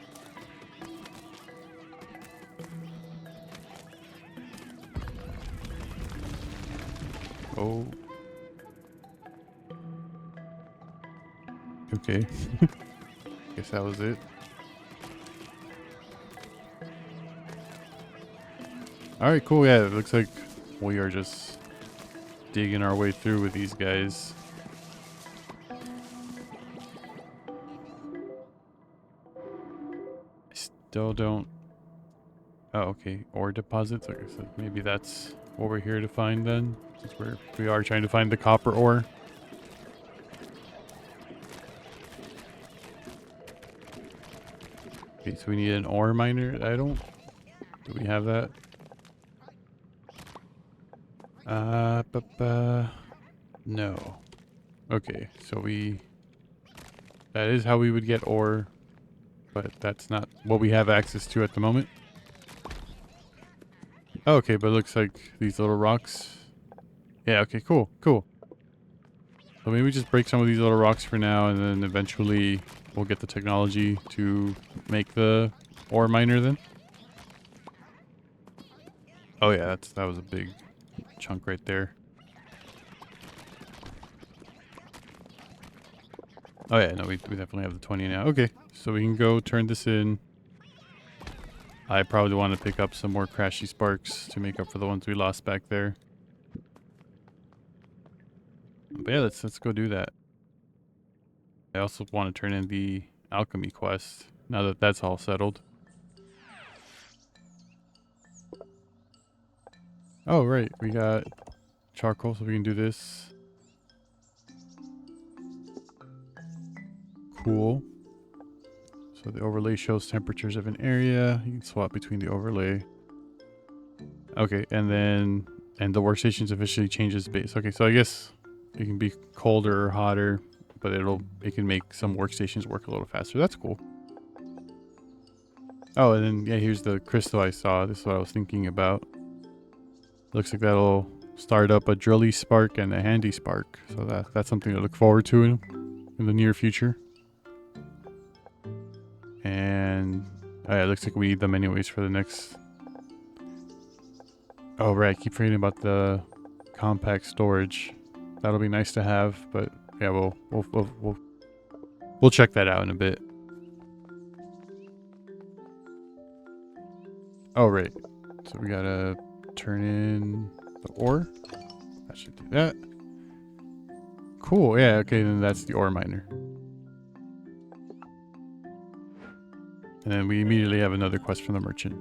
Oh. Okay. Guess that was it. Alright, cool. Yeah, it looks like we are just digging our way through with these guys. I still don't... Oh, okay. Ore deposits. Like I said, maybe that's what we're here to find then. Since we are trying to find the copper ore. Okay, so we need an ore miner. Do we have that? No. Okay, so that is how we would get ore, but that's not what we have access to at the moment. Okay, but it looks like these little rocks. Yeah, okay, cool. So maybe we just break some of these little rocks for now, and then eventually we'll get the technology to make the ore miner then. Oh yeah, that was a big chunk right there. Oh yeah, no, we definitely have the 20 now. Okay, so we can go turn this in. I probably want to pick up some more crashy sparks to make up for the ones we lost back there. But yeah, let's go do that. I also want to turn in the alchemy quest now that that's all settled. Oh right, we got charcoal, so we can do this. Cool. So the overlay shows temperatures of an area. You can swap between the overlay. Okay, and the workstations officially changes base. Okay, so I guess it can be colder or hotter, but it can make some workstations work a little faster. That's cool. Oh, and then yeah, here's the crystal I saw. This is what I was thinking about. Looks like that'll start up a drilly spark and a handy spark. So that's something to look forward to in the near future. And oh yeah, it looks like we need them anyways for the next... Oh right, I keep forgetting about the compact storage. That'll be nice to have, but yeah, we'll check that out in a bit. Oh, right. So we gotta turn in the ore. That should do that. Cool. Yeah. Okay. Then that's the ore miner. And then we immediately have another quest from the merchant.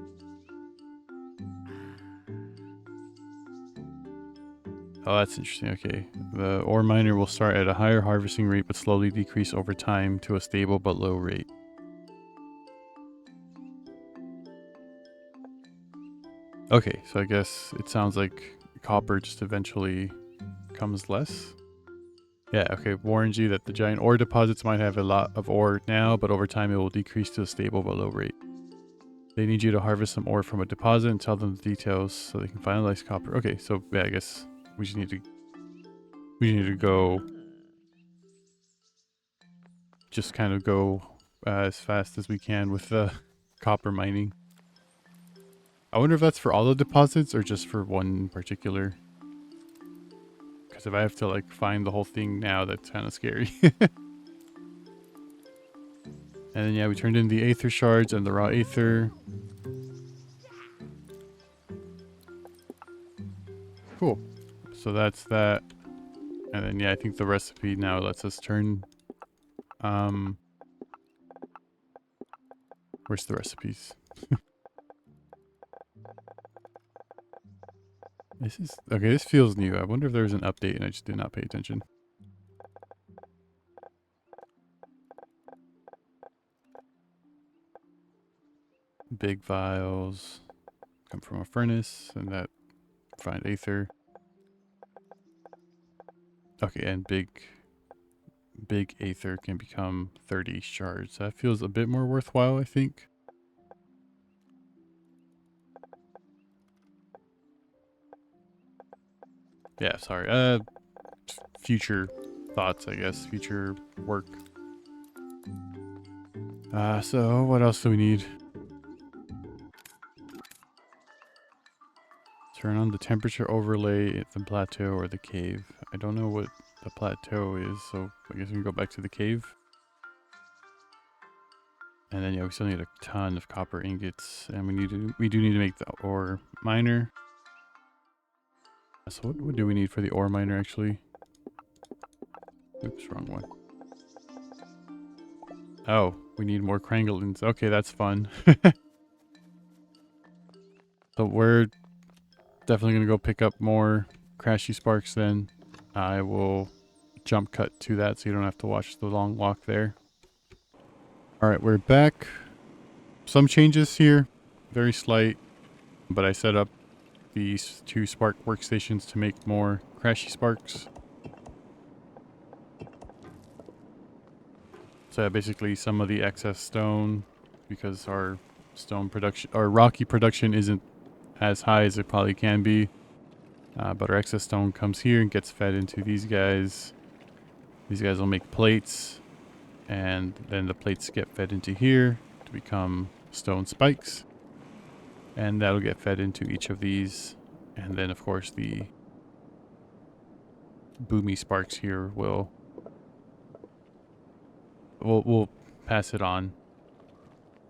Oh, that's interesting. Okay. The ore miner will start at a higher harvesting rate but slowly decrease over time to a stable but low rate. Okay, so I guess it sounds like copper just eventually comes less. Yeah, okay, warns you that the giant ore deposits might have a lot of ore now, but over time it will decrease to a stable but low rate. They need you to harvest some ore from a deposit and tell them the details so they can finalize copper. Okay, so yeah, I guess we just need to go, just kind of go as fast as we can with the copper mining. I wonder if that's for all the deposits or just for one particular. Because if I have to like find the whole thing now, that's kind of scary. And then yeah, we turned in the aether shards and the raw aether. Cool. So that's that. And then yeah, I think the recipe now lets us turn. Where's the recipes? This is okay. This feels new. I wonder if there was an update and I just did not pay attention. Big vials come from a furnace, and that find aether. Okay, and big aether can become 30 shards. That feels a bit more worthwhile, I think. Yeah, sorry. Future thoughts, I guess. Future work. So what else do we need? Turn on the temperature overlay at the plateau or the cave. I don't know what the plateau is, so I guess we can go back to the cave. And then yeah, we still need a ton of copper ingots, and we do need to make the ore miner. So what do we need for the ore miner actually? Oops, wrong one. Oh, we need more crangolins. Okay, that's fun. So we're definitely gonna go pick up more crashy sparks then. I will jump cut to that so you don't have to watch the long walk there. Alright, we're back. Some changes here, very slight, but I set up these 2 spark workstations to make more crashy sparks. So basically some of the excess stone, because our stone production, our rocky production isn't as high as it probably can be. But our excess stone comes here and gets fed into these guys. These guys will make plates, and then the plates get fed into here to become stone spikes. And that'll get fed into each of these. And then of course the boomy sparks here we'll pass it on.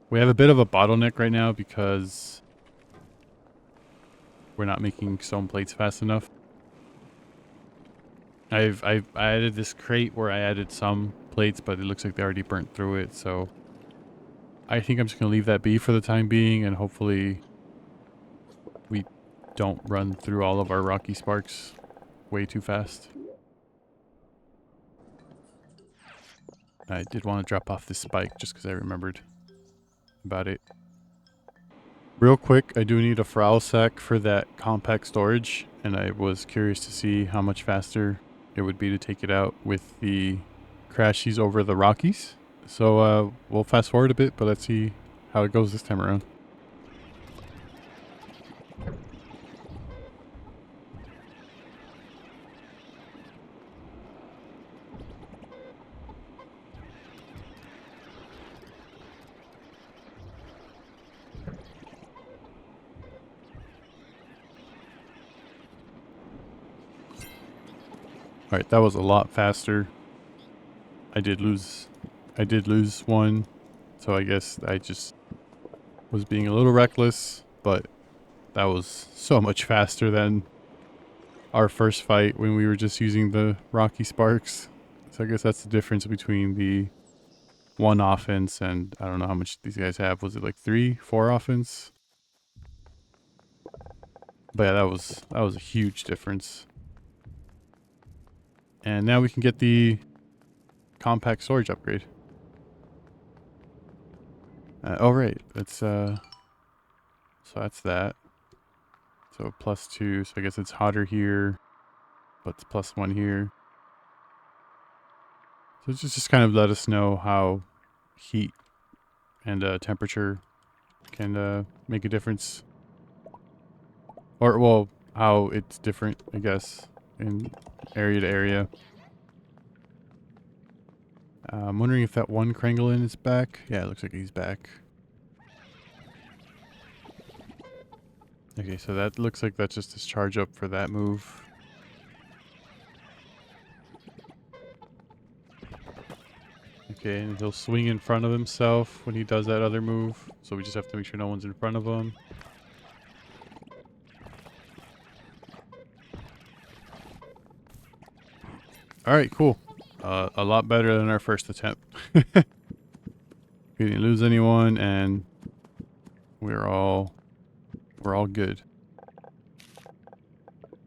We have a bit of a bottleneck right now because we're not making stone plates fast enough. I've added this crate where I added some plates, but it looks like they already burnt through it, so I think I'm just gonna leave that be for the time being, and hopefully we don't run through all of our rocky sparks way too fast. I did want to drop off this spike just because I remembered about it. Real quick, I do need a Frowel sack for that compact storage, and I was curious to see how much faster it would be to take it out with the crashies over the Rockies. So we'll fast forward a bit, but let's see how it goes this time around. Alright, that was a lot faster. I did lose one. So I guess I just was being a little reckless, but that was so much faster than our first fight when we were just using the Rocky Sparks. So I guess that's the difference between the one offense and I don't know how much these guys have. Was it like 3, 4 offense? But yeah, that was a huge difference. And now we can get the compact storage upgrade. Oh right, that's so that's that. So +2, so I guess it's hotter here, but it's +1 here. So it's just kind of let us know how heat and temperature can make a difference. Or, well, how it's different, I guess, in area to area. I'm wondering if that one Krangolin is back. Yeah, it looks like he's back. Okay, so that looks like that's just his charge up for that move. Okay, and he'll swing in front of himself when he does that other move. So we just have to make sure no one's in front of him. Alright, cool. A lot better than our first attempt. We didn't lose anyone, and we're all good.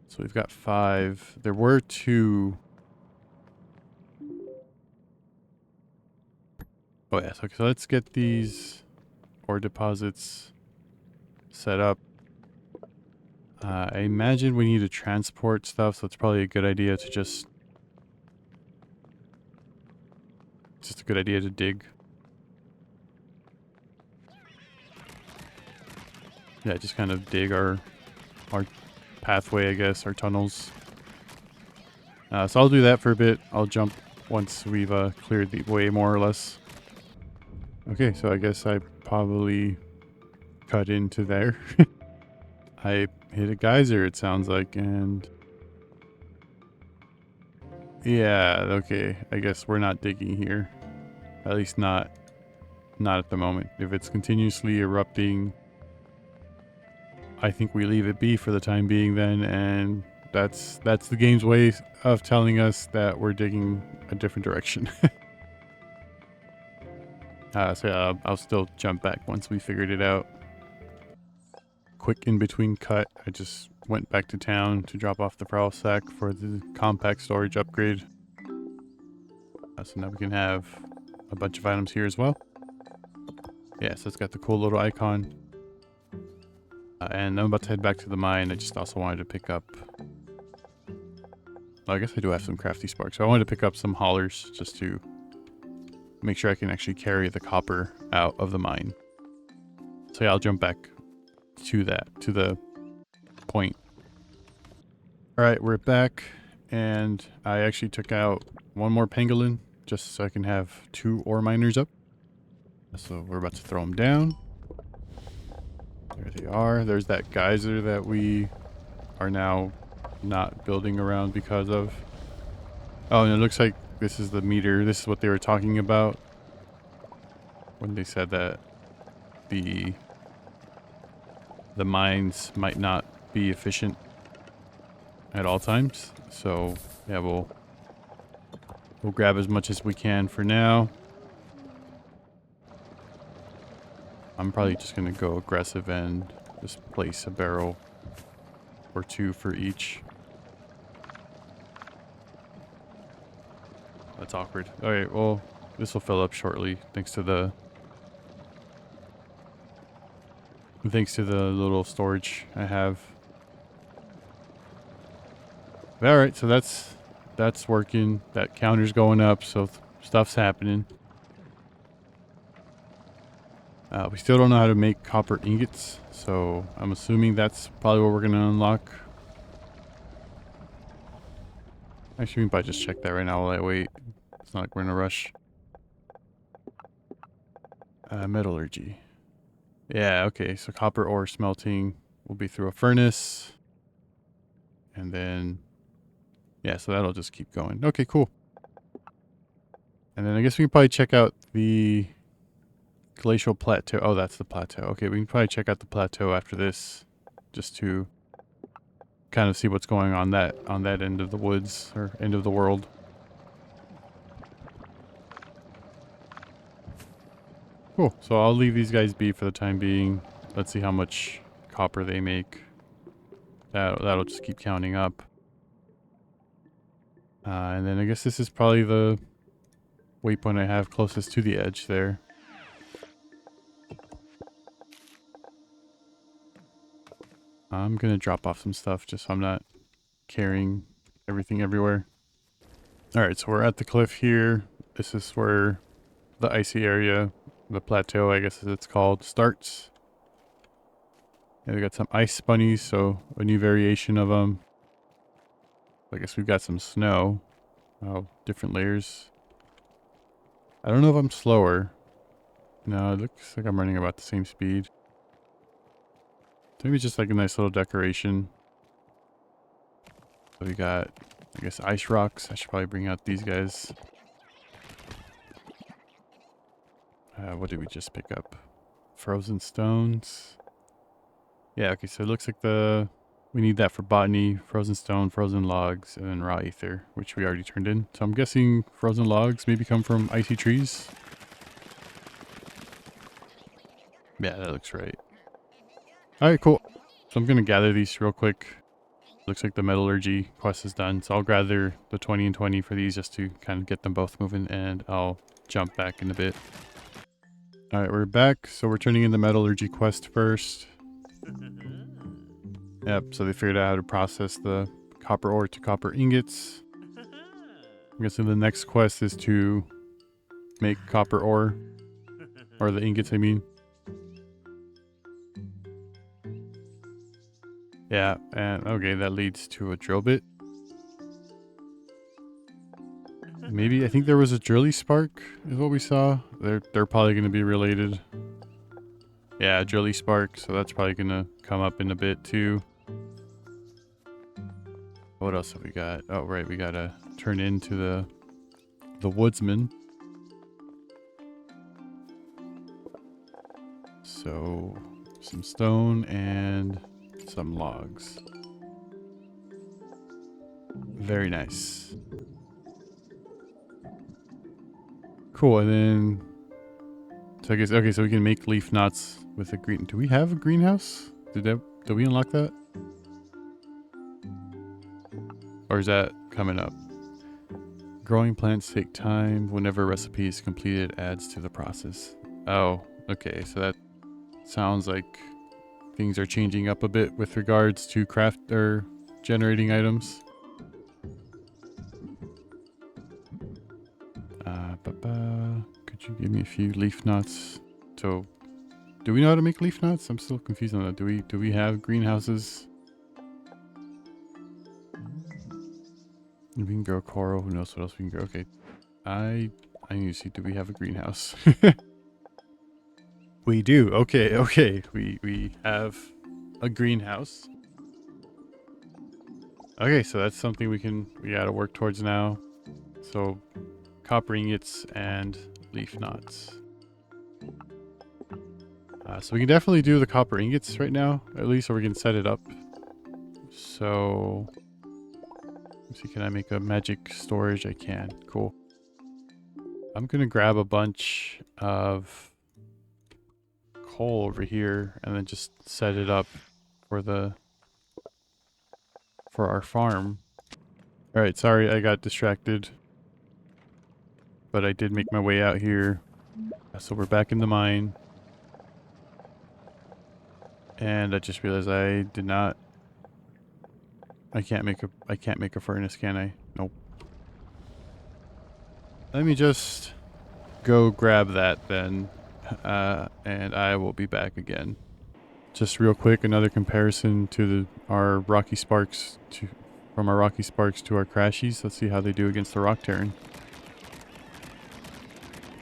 So we've got 5. There were 2. Oh yeah, so let's get these ore deposits set up. I imagine we need to transport stuff, so it's probably a good idea to just a good idea to dig. Yeah, just kind of dig our pathway, I guess, our tunnels. So I'll do that for a bit. I'll jump once we've cleared the way, more or less. Okay, so I guess I probably cut into there. I hit a geyser, it sounds like, and yeah, okay. I guess we're not digging here. At least not at the moment. If it's continuously erupting, I think we leave it be for the time being then, and that's the game's way of telling us that we're digging a different direction. So yeah, I'll still jump back once we figured it out. Quick in between cut. I just went back to town to drop off the prowl sack for the compact storage upgrade. So now we can have a bunch of items here as well. Yeah, so it's got the cool little icon. And I'm about to head back to the mine. I just also wanted to pick up... Well, I guess I do have some crafty sparks. So I wanted to pick up some haulers just to make sure I can actually carry the copper out of the mine. So yeah, I'll jump back to the point. Alright, we're back. And I actually took out one more pangolin just so I can have 2 ore miners up. So we're about to throw them down. There they are. There's that geyser that we are now not building around because of. Oh, and it looks like this is the meter. This is what they were talking about when they said that the mines might not be efficient at all times. So yeah, we'll grab as much as we can for now. I'm probably just going to go aggressive and just place a barrel or 2 for each. That's awkward. Alright, well, this will fill up shortly thanks to the little storage I have. Alright, so that's working. That counter's going up, so stuff's happening. We still don't know how to make copper ingots, so I'm assuming that's probably what we're going to unlock. Actually, we can probably just check that right now while I wait. It's not like we're in a rush. Metallurgy. Yeah, okay, so copper ore smelting will be through a furnace. And then, yeah, so that'll just keep going. Okay, cool. And then I guess we can probably check out the glacial plateau. Oh, that's the plateau. Okay, we can probably check out the plateau after this, just to kind of see what's going on that end of the woods or end of the world. Cool. So I'll leave these guys be for the time being. Let's see how much copper they make. That'll just keep counting up. And then I guess this is probably the waypoint I have closest to the edge there. I'm gonna drop off some stuff just so I'm not carrying everything everywhere. Alright, so we're at the cliff here. This is where the icy area, the plateau I guess as it's called, starts. And we got some ice bunnies, so a new variation of them. I guess we've got some snow. Oh, different layers. I don't know if I'm slower. No, it looks like I'm running about the same speed. Maybe just like a nice little decoration. So we got, I guess, ice rocks. I should probably bring out these guys. What did we just pick up? Frozen stones. Yeah, okay, so it looks like we need that for botany, frozen stone, frozen logs, and then raw ether, which we already turned in. So I'm guessing frozen logs maybe come from icy trees. Yeah, that looks right. Alright, cool. So I'm going to gather these real quick. Looks like the metallurgy quest is done. So I'll gather the 20 and 20 for these just to kind of get them both moving, and I'll jump back in a bit. Alright, we're back. So we're turning in the metallurgy quest first. Yep, so they figured out how to process the copper ore to copper ingots. I'm guessing the next quest is to make copper ore. Or the ingots, I mean. Yeah, and okay, that leads to a drill bit. Maybe, I think there was a drilly spark is what we saw. They're probably going to be related. Yeah, drilly spark, so that's probably going to come up in a bit too. What else have we got? Oh, right, we got to turn into the woodsman. So, some stone and some logs. Very nice. Cool, and then... So I guess, okay, so we can make leaf knots with a green... Do we have a greenhouse? Did we unlock that? Or is that coming up? Growing plants take time. Whenever a recipe is completed, adds to the process. Oh, okay, so that sounds like things are changing up a bit with regards to craft or generating items. Could you give me a few leaf knots? So, do we know how to make leaf knots? I'm still confused on that. Do we have greenhouses? We can grow coral. Who knows what else we can grow? Okay, I need to see. Do we have a greenhouse? We do. Okay. We have a greenhouse. Okay, so that's something we gotta work towards now. So, copper ingots and leaf knots. So we can definitely do the copper ingots right now, at least, or we can set it up. So, let's see, can I make a magic storage? I can. Cool. I'm gonna grab a bunch of coal over here and then just set it up for our farm. Alright, sorry I got distracted. But I did make my way out here. So we're back in the mine. And I just realized I can't make a furnace, can I? Nope. Let me just go grab that then. And I will be back again. Just real quick, another comparison to our Rocky Sparks from our Rocky Sparks to our Crashies. Let's see how they do against the Rock Terran.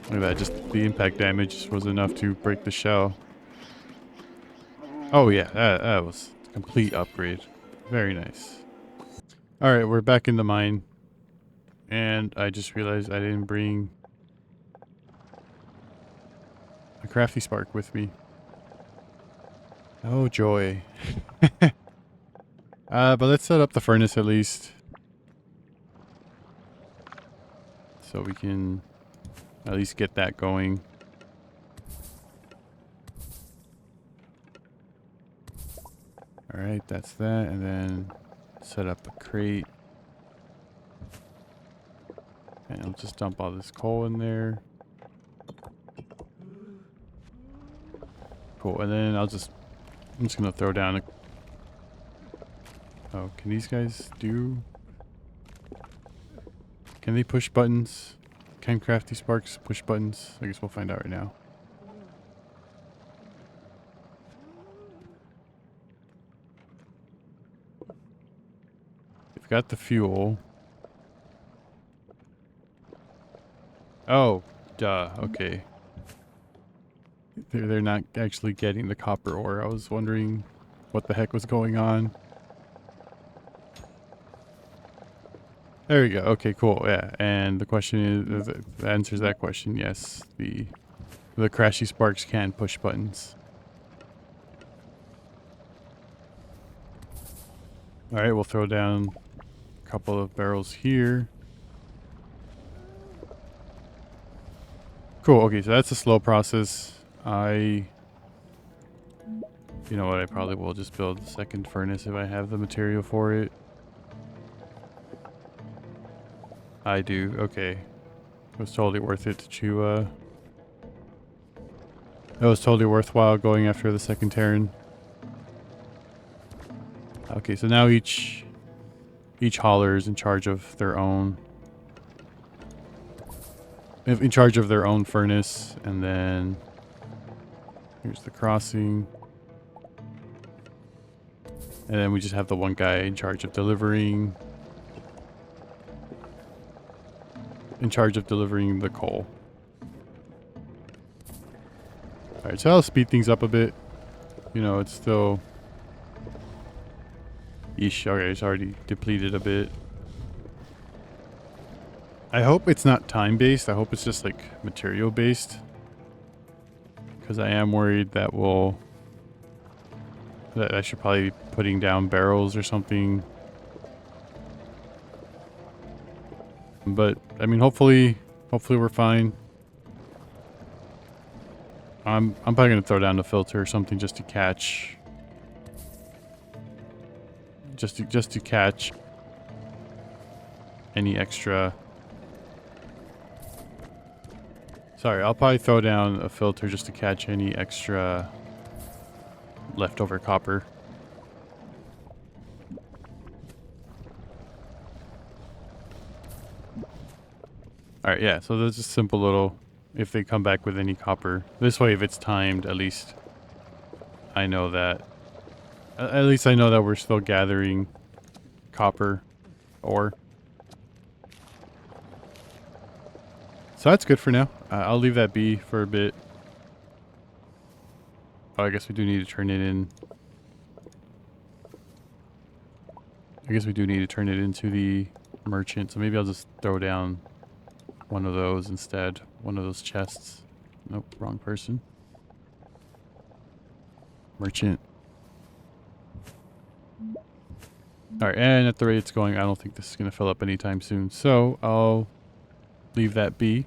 Look at that, just the impact damage was enough to break the shell. Oh yeah, that was a complete upgrade. Very nice. Alright, we're back in the mine. And I just realized I didn't bring crafty spark with me. Oh joy. But let's set up the furnace at least. So we can at least get that going. Alright, that's that. And then set up a crate. And I'll just dump all this coal in there. Cool. And then I'm just gonna throw down a... Oh, can these guys do... Can they push buttons? Can crafty sparks push buttons? I guess we'll find out right now. They've got the fuel. Oh, duh. Okay. They're not actually getting the copper ore. I was wondering what the heck was going on. There we go. Okay, cool. Yeah, and the question is, the answer is that question. Yes, the crashy sparks can push buttons. All right, we'll throw down a couple of barrels here. Cool. Okay, so that's a slow process. You know what? I probably will just build a second furnace if I have the material for it. I do. Okay. It was totally worth it to it was totally worthwhile going after the second Terran. Okay, so now each hauler is in charge of their own furnace, and then here's the crossing. And then we just have the one guy in charge of delivering the coal. Alright, so I'll speed things up a bit. You know, it's still... Yeesh, okay, it's already depleted a bit. I hope it's not time-based. I hope it's just, like, material-based. Because I am worried that that I should probably be putting down barrels or something. But, I mean, hopefully we're fine. I'm probably gonna throw down the filter or something just to catch... Just to catch any extra... Sorry, I'll probably throw down a filter just to catch any extra leftover copper. Alright, yeah, so there's just simple little... If they come back with any copper. This way, if it's timed, at least I know that... At least I know that we're still gathering copper ore. So that's good for now. I'll leave that be for a bit. Oh, I guess we do need to turn it in. I guess we do need to turn it into the merchant. So maybe I'll just throw down one of those instead. One of those chests. Nope, wrong person. Merchant. Alright, and at the rate it's going, I don't think this is going to fill up anytime soon. So, I'll leave that be.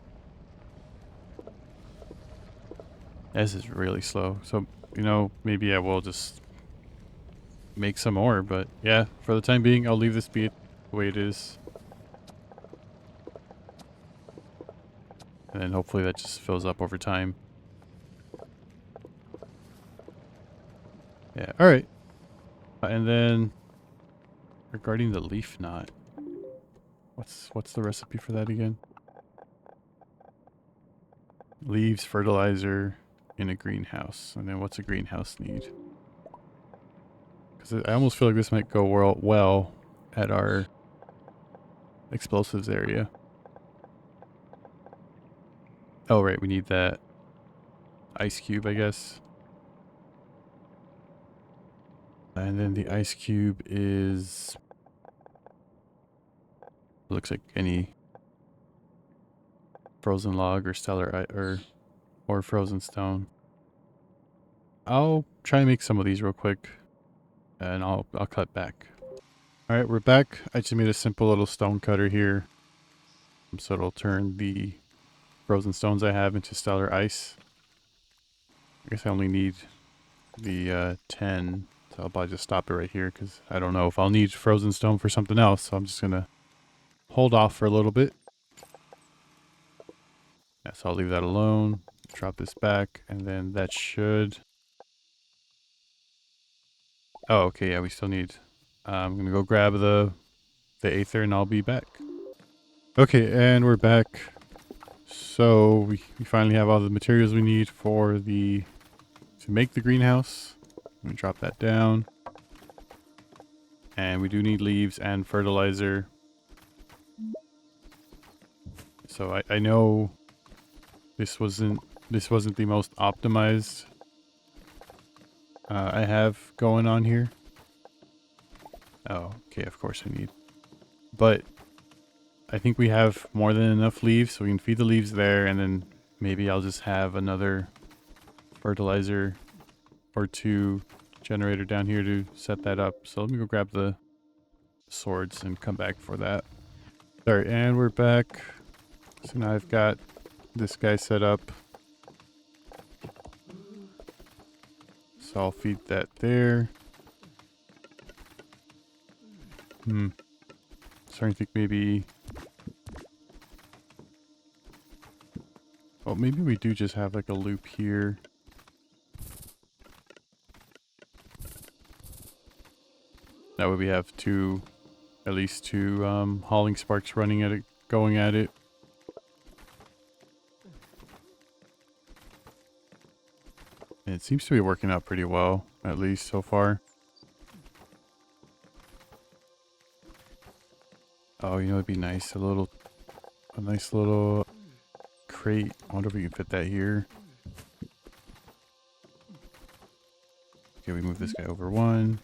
This is really slow. So, you know, maybe I will just make some more. But, yeah, for the time being, I'll leave this be the way it is. And then hopefully that just fills up over time. Yeah, alright. And then... Regarding the leaf knot, what's the recipe for that again? Leaves, fertilizer, in a greenhouse. And then what's a greenhouse need? Because I almost feel like this might go well at our explosives area. Oh right, we need that ice cube, I guess. And then the ice cube is... Looks like any frozen log or stellar or frozen stone. I'll try and make some of these real quick, and I'll cut back. All right, we're back. I just made a simple little stone cutter here, so it'll turn the frozen stones I have into stellar ice. I guess I only need the 10, so I'll probably just stop it right here because I don't know if I'll need frozen stone for something else, so I'm just gonna hold off for a little bit. Yeah, so I'll leave that alone, drop this back, and then that should... Oh, okay, yeah, we still need... I'm gonna go grab the aether and I'll be back. Okay, and we're back. So we finally have all the materials we need for to make the greenhouse. I'm gonna drop that down. And we do need leaves and fertilizer. So I know this wasn't the most optimized I have going on here. Oh, okay, of course I need. But I think we have more than enough leaves, so we can feed the leaves there, and then maybe I'll just have another fertilizer or 2 generator down here to set that up. So let me go grab the swords and come back for that. Alright, and we're back. So now I've got this guy set up. So I'll feed that there. Starting to think maybe... Well, maybe we do just have like a loop here. That way we have at least two hauling sparks running at it, going at it. And it seems to be working out pretty well, at least so far. Oh, you know, it'd be nice, a nice little crate. I wonder if we can fit that here. Okay, we move this guy over 1.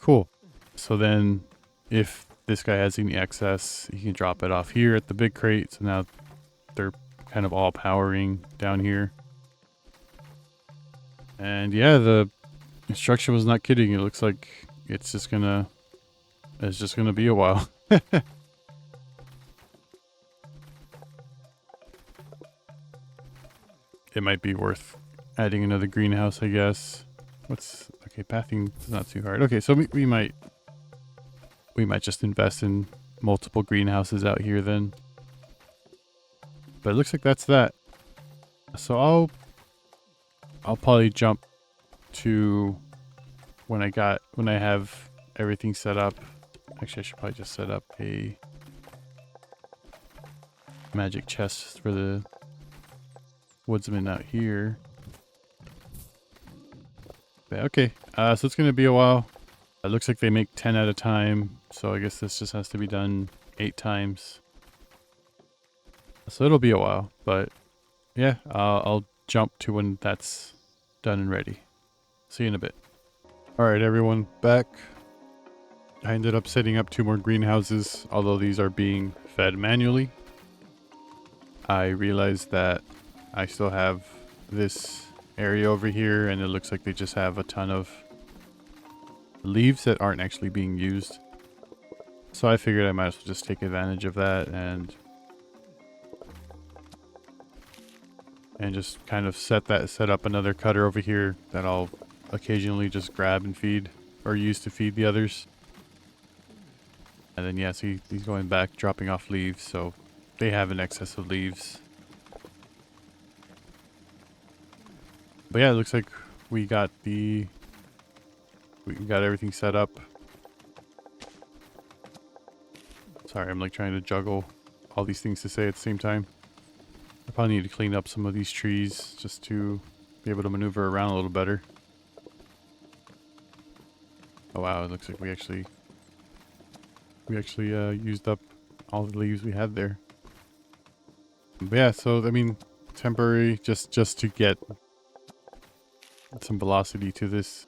Cool. So then, if this guy has any excess, you can drop it off here at the big crate. So now they're kind of all powering down here. And yeah, the instruction was not kidding. It looks like it's just gonna be a while. It might be worth adding another greenhouse, I guess. Okay, pathing is not too hard. Okay, so we might just invest in multiple greenhouses out here then. But it looks like that's that. So I'll probably jump to when I have everything set up. Actually, I should probably just set up a magic chest for the woodsman out here. But okay, so it's gonna be a while. It looks like they make 10 at a time, so I guess this just has to be done 8 times. So it'll be a while, but yeah, I'll jump to when that's done and ready. See you in a bit. Alright everyone, back. I ended up setting up 2 more greenhouses, although these are being fed manually. I realized that I still have this area over here, and it looks like they just have a ton of leaves that aren't actually being used. So I figured I might as well just take advantage of that and just kind of set up another cutter over here that I'll occasionally just grab and feed, or use to feed the others. And then yeah, see, he's going back, dropping off leaves, so they have an excess of leaves. But yeah, it looks like we got everything set up. Sorry, I'm like trying to juggle all these things to say at the same time. I probably need to clean up some of these trees just to be able to maneuver around a little better. Oh wow, it looks like we actually used up all the leaves we had there. But yeah, so I mean, temporary, just to get some velocity to this.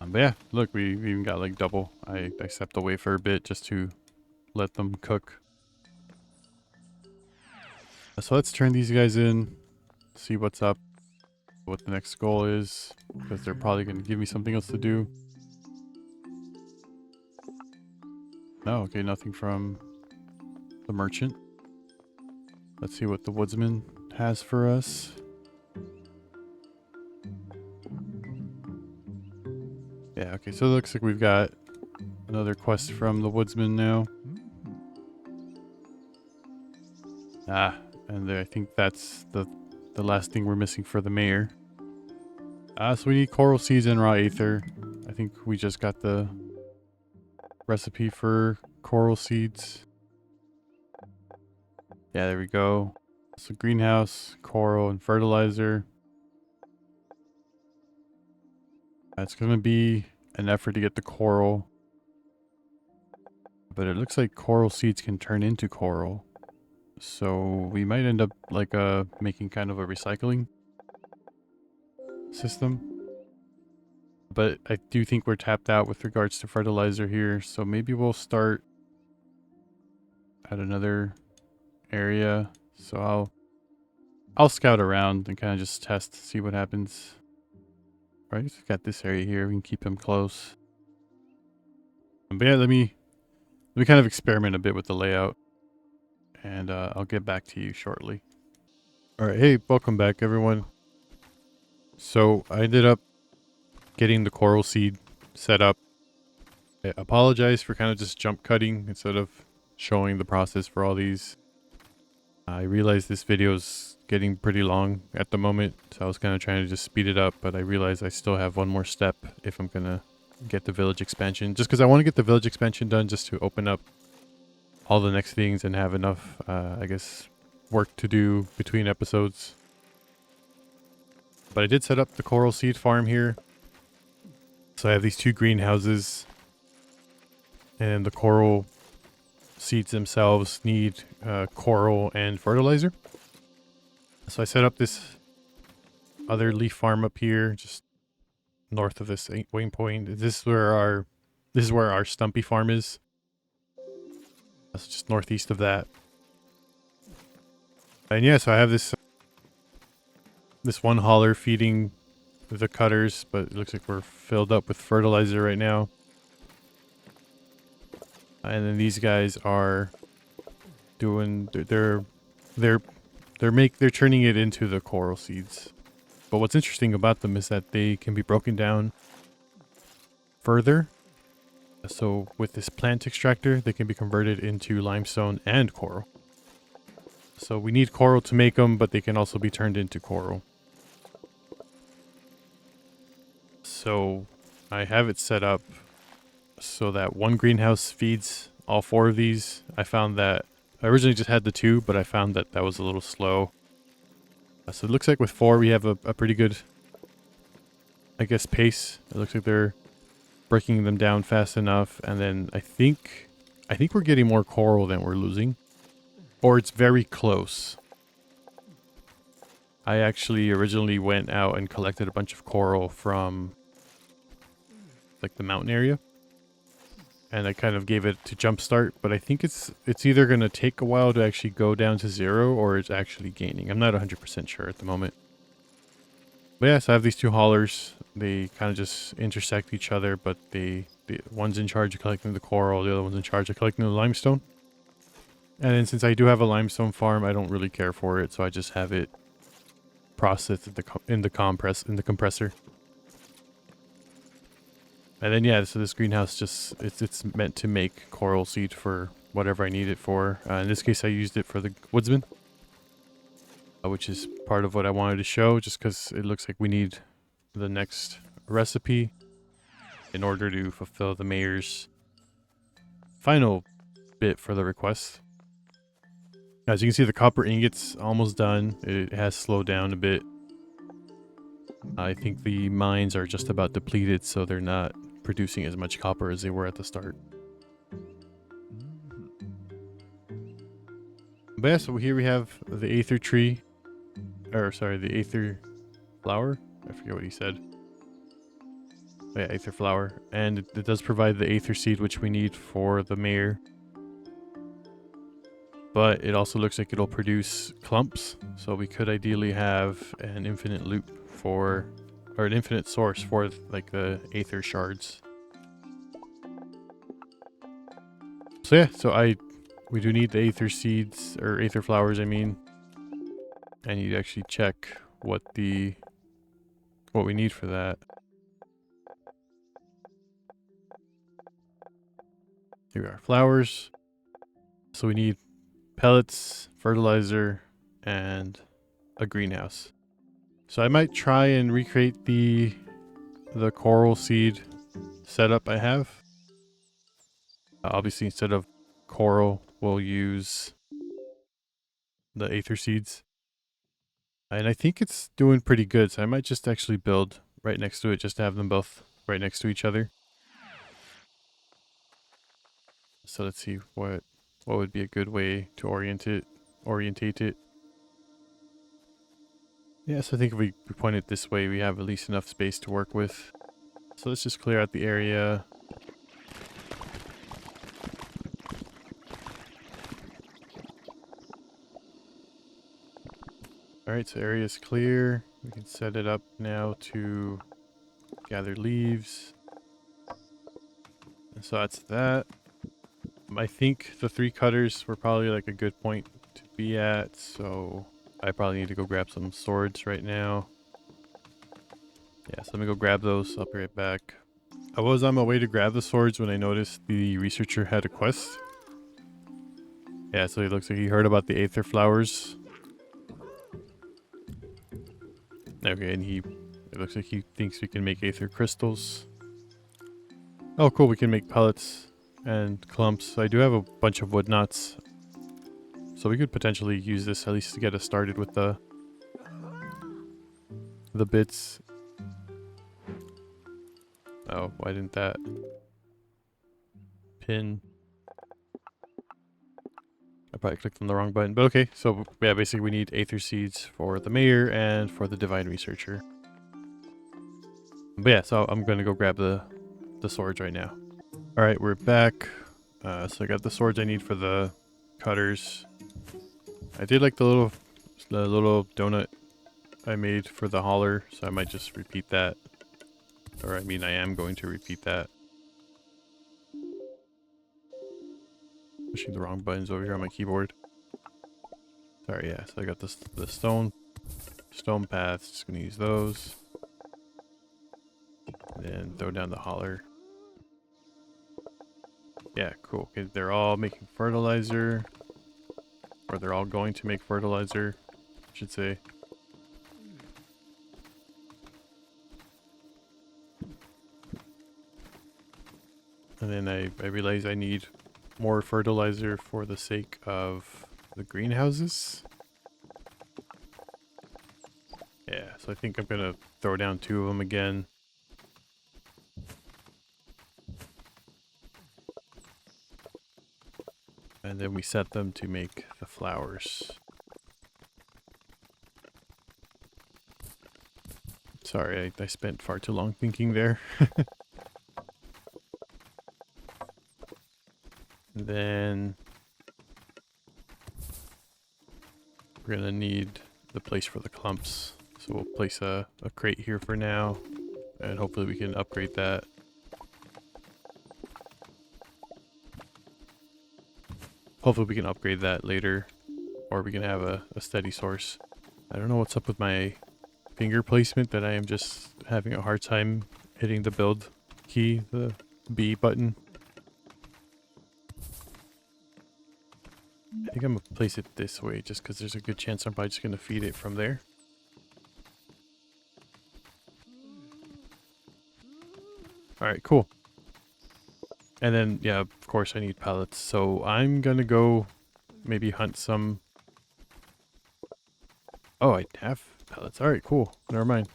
But yeah, look, we even got like double. I stepped away for a bit just to let them cook. So let's turn these guys in, see what's up, what the next goal is, because they're probably going to give me something else to do. No, okay, nothing from the merchant. Let's see what the woodsman has for us. Yeah, okay, so it looks like we've got another quest from the woodsman now. Ah, and I think that's the last thing we're missing for the mayor. So we need coral seeds and raw aether. I think we just got the recipe for coral seeds. Yeah, there we go. So greenhouse, coral, and fertilizer. It's going to be an effort to get the coral. But it looks like coral seeds can turn into coral. So we might end up like making kind of a recycling system. But I do think we're tapped out with regards to fertilizer here. So maybe we'll start at another area. So I'll scout around and kind of just test, see what happens. Right, so we've got this area here. We can keep him close. But yeah, let me kind of experiment a bit with the layout. And I'll get back to you shortly. Alright, hey, welcome back everyone. So I ended up getting the coral seed set up. I apologize for kind of just jump cutting instead of showing the process for all these. I realized this video is getting pretty long at the moment, so I was kind of trying to just speed it up, but I realized I still have one more step if I'm going to get the village expansion. Just because I want to get the village expansion done just to open up all the next things and have enough, I guess, work to do between episodes. But I did set up the coral seed farm here. So I have these two greenhouses, and the coral seeds themselves need coral and fertilizer. So I set up this other leaf farm up here, just north of this waypoint. This is where our Stumpy farm is. That's just northeast of that. And yeah, so I have this one hauler feeding the cutters, but it looks like we're filled up with fertilizer right now. And then these guys are doing they're turning it into the coral seeds. But what's interesting about them is that they can be broken down further. So with this plant extractor, they can be converted into limestone and coral. So we need coral to make them, but they can also be turned into coral. So I have it set up so that one greenhouse feeds all four of these. I found that I originally just had the two, but I found that that was a little slow. So it looks like with four, we have a pretty good, I guess, pace. It looks like they're breaking them down fast enough. And then I think we're getting more coral than we're losing. Or it's very close. I actually originally went out and collected a bunch of coral from like the mountain area. And I kind of gave it to jumpstart, but I think it's either going to take a while to actually go down to 0 or it's actually gaining. I'm not 100% sure at the moment. But yeah, so I have these two haulers. They kind of just intersect each other, but the one's in charge of collecting the coral, the other one's in charge of collecting the limestone. And then since I do have a limestone farm, I don't really care for it, so I just have it processed in the compressor. And then yeah, so this greenhouse just it's meant to make coral seed for whatever I need it for. In this case, I used it for the woodsman, which is part of what I wanted to show, just because it looks like we need the next recipe in order to fulfill the mayor's final bit for the request. As you can see, the copper ingot's almost done. It has slowed down a bit. I think the mines are just about depleted, so they're not producing as much copper as they were at the start. But yeah, so here we have the aether tree. Or sorry, the aether flower. I forget what he said. Oh, yeah, aether flower. And it does provide the aether seed which we need for the mayor. but it also looks like it'll produce clumps. So we could ideally have an infinite loop for, or an infinite source for like the aether shards. So yeah, we do need the aether seeds, or aether flowers, I mean. I need to actually check what we need for that. Here are flowers. So we need pellets, fertilizer, and a greenhouse. So I might try and recreate the coral seed setup I have. Obviously, instead of coral, we'll use the aether seeds. And I think it's doing pretty good, so I might just actually build right next to it, just to have them both right next to each other. So let's see what would be a good way to orientate it. Yeah, so I think if we point it this way, we have at least enough space to work with. So let's just clear out the area. Alright, so area is clear. We can set it up now to gather leaves. And so that's that. I think the 3 cutters were probably like a good point to be at, so I probably need to go grab some swords right now. Yeah, so let me go grab those. I'll be right back. I was on my way to grab the swords when I noticed the researcher had a quest. Yeah, so it looks like he heard about the aether flowers. Okay, and it looks like he thinks we can make aether crystals. Oh, cool, we can make pellets and clumps. I do have a bunch of wood knots, so we could potentially use this at least to get us started with the bits. Oh, why didn't that pin? I probably clicked on the wrong button, but okay. So yeah, basically we need aether seeds for the mayor and for the divine researcher. But yeah, so I'm gonna go grab the swords right now. All right, we're back. So I got the swords I need for the cutters. I did like the little donut I made for the hauler, so I might just repeat that. Or I mean, I am going to repeat that. Pushing the wrong buttons over here on my keyboard. Sorry, yeah. So I got the stone paths. Just gonna use those. And then throw down the hauler. Yeah, cool. Okay, they're all making fertilizer. Or they're all going to make fertilizer, I should say. And then I realize I need more fertilizer for the sake of the greenhouses. Yeah, so I think I'm gonna throw down 2 of them again. And then we set them to make the flowers. Sorry, I spent far too long thinking there. Then we're gonna need the place for the clumps. So we'll place a crate here for now, and hopefully we can upgrade that. Hopefully we can upgrade that later, or we can have a steady source. I don't know what's up with my finger placement, that I am just having a hard time hitting the build key, the B button. I think I'm gonna place it this way just because there's a good chance I'm probably just gonna feed it from there. Alright, cool. And then, yeah, of course I need pellets. So I'm gonna go maybe hunt some. Oh, I have pellets. Alright, cool. Never mind.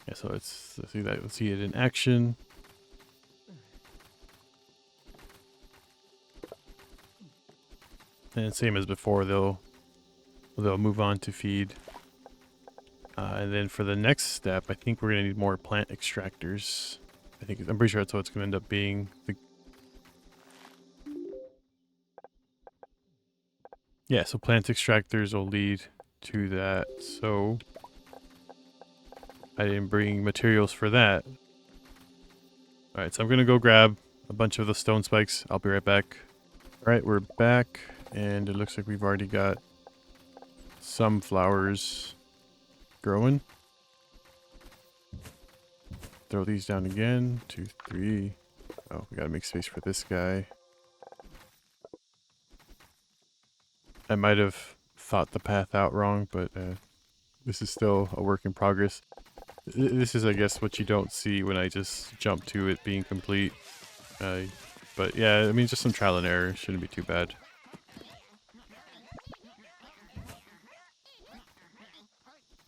Yeah, so let's see that. Let's see it in action. And same as before, they'll move on to feed. And then for the next step, I think we're gonna need more plant extractors. I'm pretty sure that's what it's gonna end up being. Yeah, so plant extractors will lead to that. So I didn't bring materials for that. All right, so I'm going to go grab a bunch of the stone spikes. I'll be right back. All right, we're back, and it looks like we've already got some flowers growing. Throw these down again. 2, 3. Oh, we got to make space for this guy. I might have thought the path out wrong, but this is still a work in progress. This is, I guess, what you don't see when I just jump to it being complete. But yeah, I mean, just some trial and error. Shouldn't be too bad.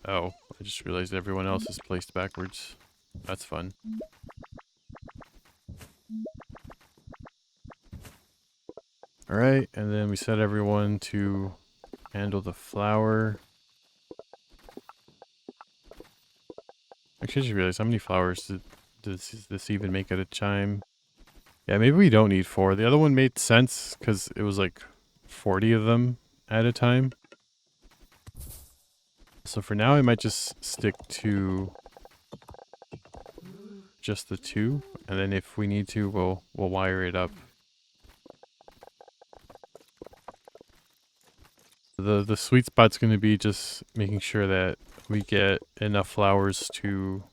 Oh, I just realized everyone else is placed backwards. That's fun. Alright, and then we set everyone to handle the flower. Actually, I just realized how many flowers does this even make at a time? Yeah, maybe we don't need 4. The other one made sense because it was like 40 of them at a time. So for now, I might just stick to just the 2, and then if we need to, we'll wire it up. The sweet spot's going to be just making sure that we get enough flowers to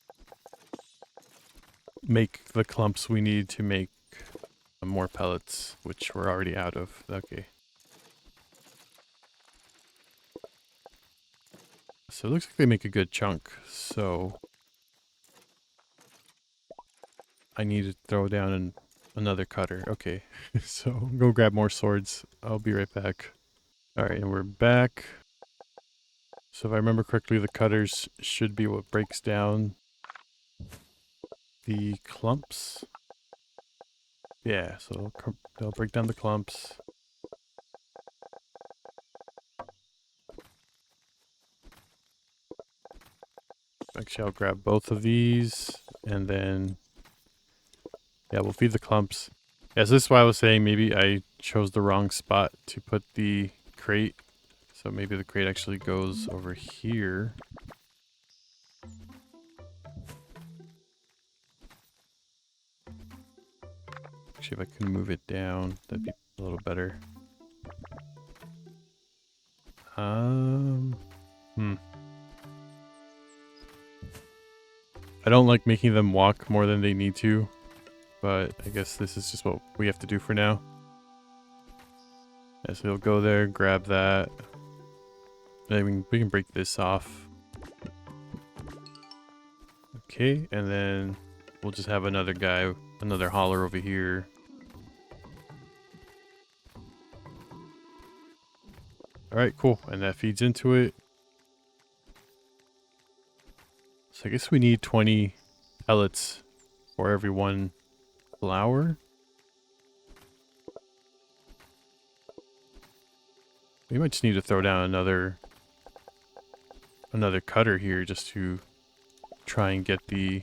make the clumps we need to make more pellets, which we're already out of. Okay. So it looks like they make a good chunk, so I need to throw down another cutter. Okay, so go grab more swords. I'll be right back. Alright, and we're back. So if I remember correctly, the cutters should be what breaks down the clumps. Yeah, so they'll break down the clumps. Actually, I'll grab both of these, and then, yeah, we'll feed the clumps. Yeah, so this is why I was saying maybe I chose the wrong spot to put the crate. So maybe the crate actually goes over here. Actually, if I can move it down, that'd be a little better. Hmm. I don't like making them walk more than they need to, but I guess this is just what we have to do for now. Yeah, so we'll go there, grab that. Then we can break this off. Okay, and then we'll just have another guy, another hauler over here. Alright, cool. And that feeds into it. So I guess we need 20 pellets for every 1 flower. We might just need to throw down another cutter here just to try and get the...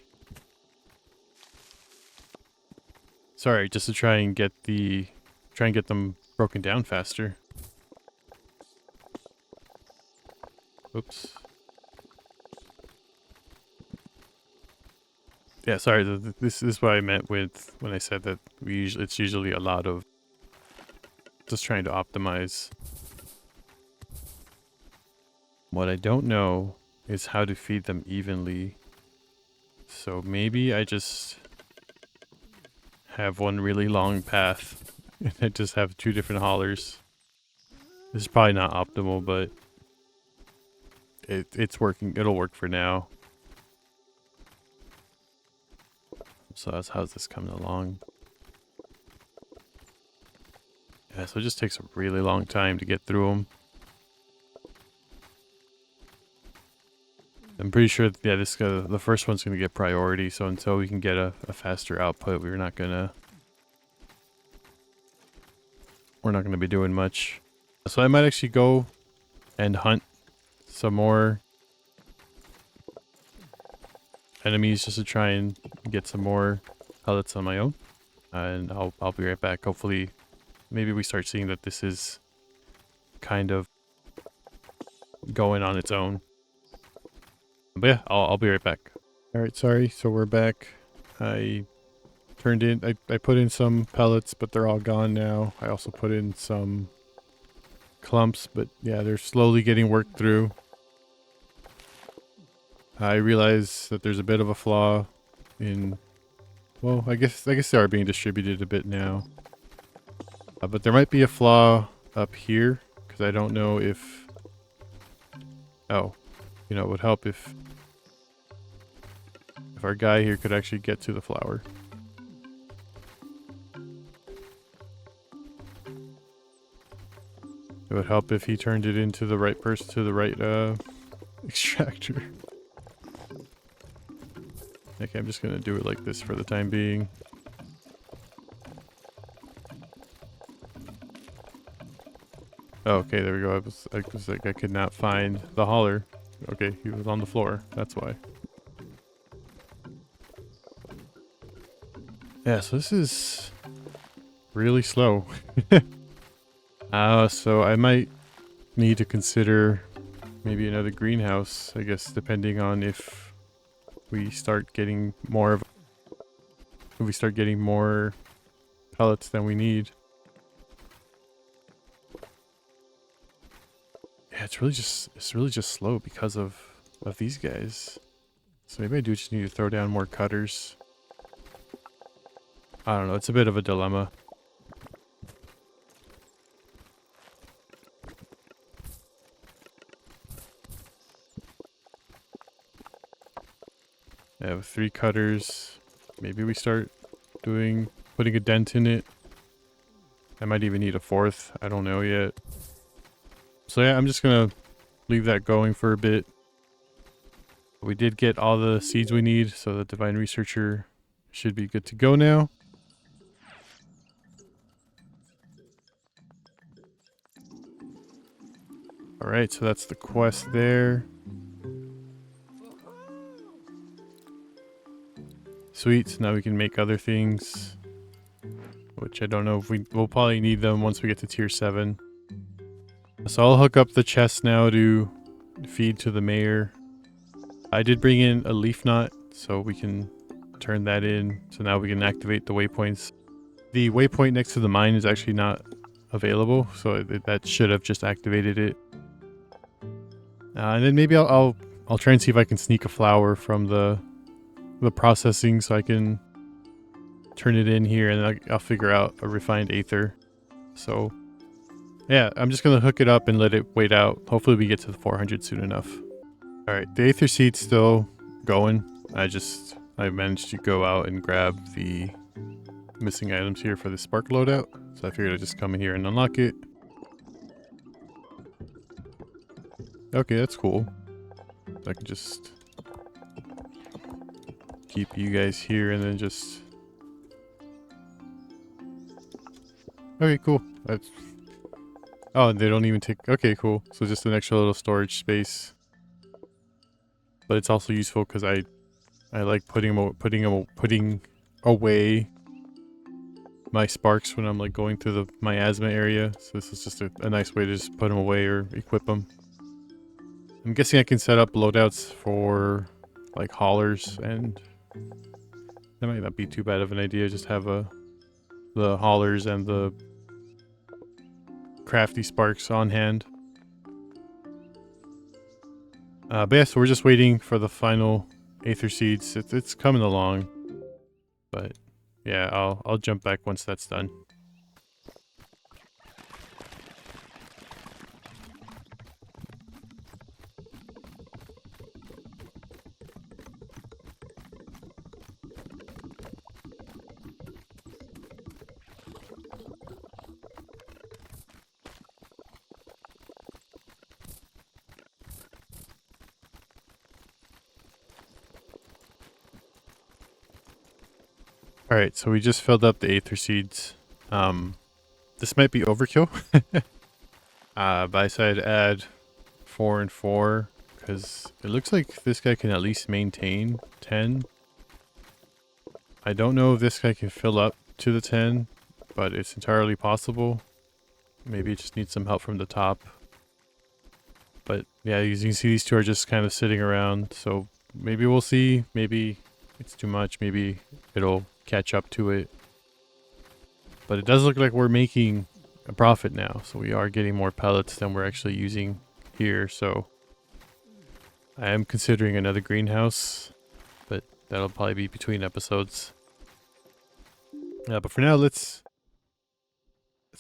Sorry, just to try and get them broken down faster. Oops. Yeah, sorry. This is what I meant with when I said that it's usually a lot of just trying to optimize. What I don't know is how to feed them evenly. So maybe I just have one really long path and I just have 2 different haulers. This is probably not optimal, but it's working. It'll work for now. So how's this coming along? Yeah, so it just takes a really long time to get through them. I'm pretty sure, yeah, the first one's gonna get priority. So until we can get a faster output, we're not gonna be doing much. So I might actually go and hunt some more enemies just to try and get some more pellets on my own. And I'll be right back. Hopefully, maybe we start seeing that this is kind of going on its own. But yeah, I'll be right back. All right, sorry. So we're back. I put in some pellets, but they're all gone now. I also put in some clumps, but yeah, they're slowly getting worked through. I realize that there's a bit of a flaw in, well, I guess they are being distributed a bit now. But there might be a flaw up here, because I don't know if, oh, you know, it would help if our guy here could actually get to the flower. It would help if he turned it into the right person, to the right extractor. Okay, I'm just gonna do it like this for the time being. Oh, okay, there we go. I was like, I could not find the hauler. Okay, he was on the floor. That's why. Yeah, so this is really slow. So I might need to consider maybe another greenhouse, I guess, depending on if we start getting more pellets than we need. Yeah, it's really just slow because of these guys. So maybe I do just need to throw down more cutters. I don't know, it's a bit of a dilemma. I have 3 cutters. Maybe we start putting a dent in it. I might even need a 4th. I don't know yet. So yeah, I'm just gonna leave that going for a bit. We did get all the seeds we need, so the Divine Researcher should be good to go now. Alright, so that's the quest there. Sweet, so now we can make other things. Which I don't know if we'll probably need them once we get to tier 7. So I'll hook up the chest now to feed to the mayor. I did bring in a leaf knot, so we can turn that in. So now we can activate the waypoints. The waypoint next to the mine is actually not available, so that should have just activated it. And then maybe I'll try and see if I can sneak a flower from the processing, so I can turn it in here, and I'll figure out a refined aether. So yeah, I'm just gonna hook it up and let it wait out. Hopefully we get to the 400 soon enough. All right, the aether seed's still going. I managed to go out and grab the missing items here for the spark loadout, so I figured I'd just come in here and unlock it. Okay, that's cool. I can just keep you guys here and then just... Okay, cool. That's... Oh, they don't even take... Okay, cool. So just an extra little storage space. But it's also useful because I like putting away my sparks when I'm like going through the miasma area. So this is just a nice way to just put them away or equip them. I'm guessing I can set up loadouts for like haulers, and that might not be too bad of an idea. Just have the haulers and the crafty sparks on hand. But yeah, so we're just waiting for the final aether seeds. It's coming along, but yeah, I'll jump back once that's done. Alright, so we just filled up the aether seeds. This might be overkill. But I decided to add 4 and 4, because it looks like this guy can at least maintain 10. I don't know if this guy can fill up to the 10, but it's entirely possible. Maybe it just needs some help from the top. But yeah, as you can see, these two are just kind of sitting around. So maybe we'll see. Maybe it's too much. Maybe it'll catch up to it. But it does look like we're making a profit now. So we are getting more pellets than we're actually using here. So I am considering another greenhouse. But that'll probably be between episodes. But for now, let's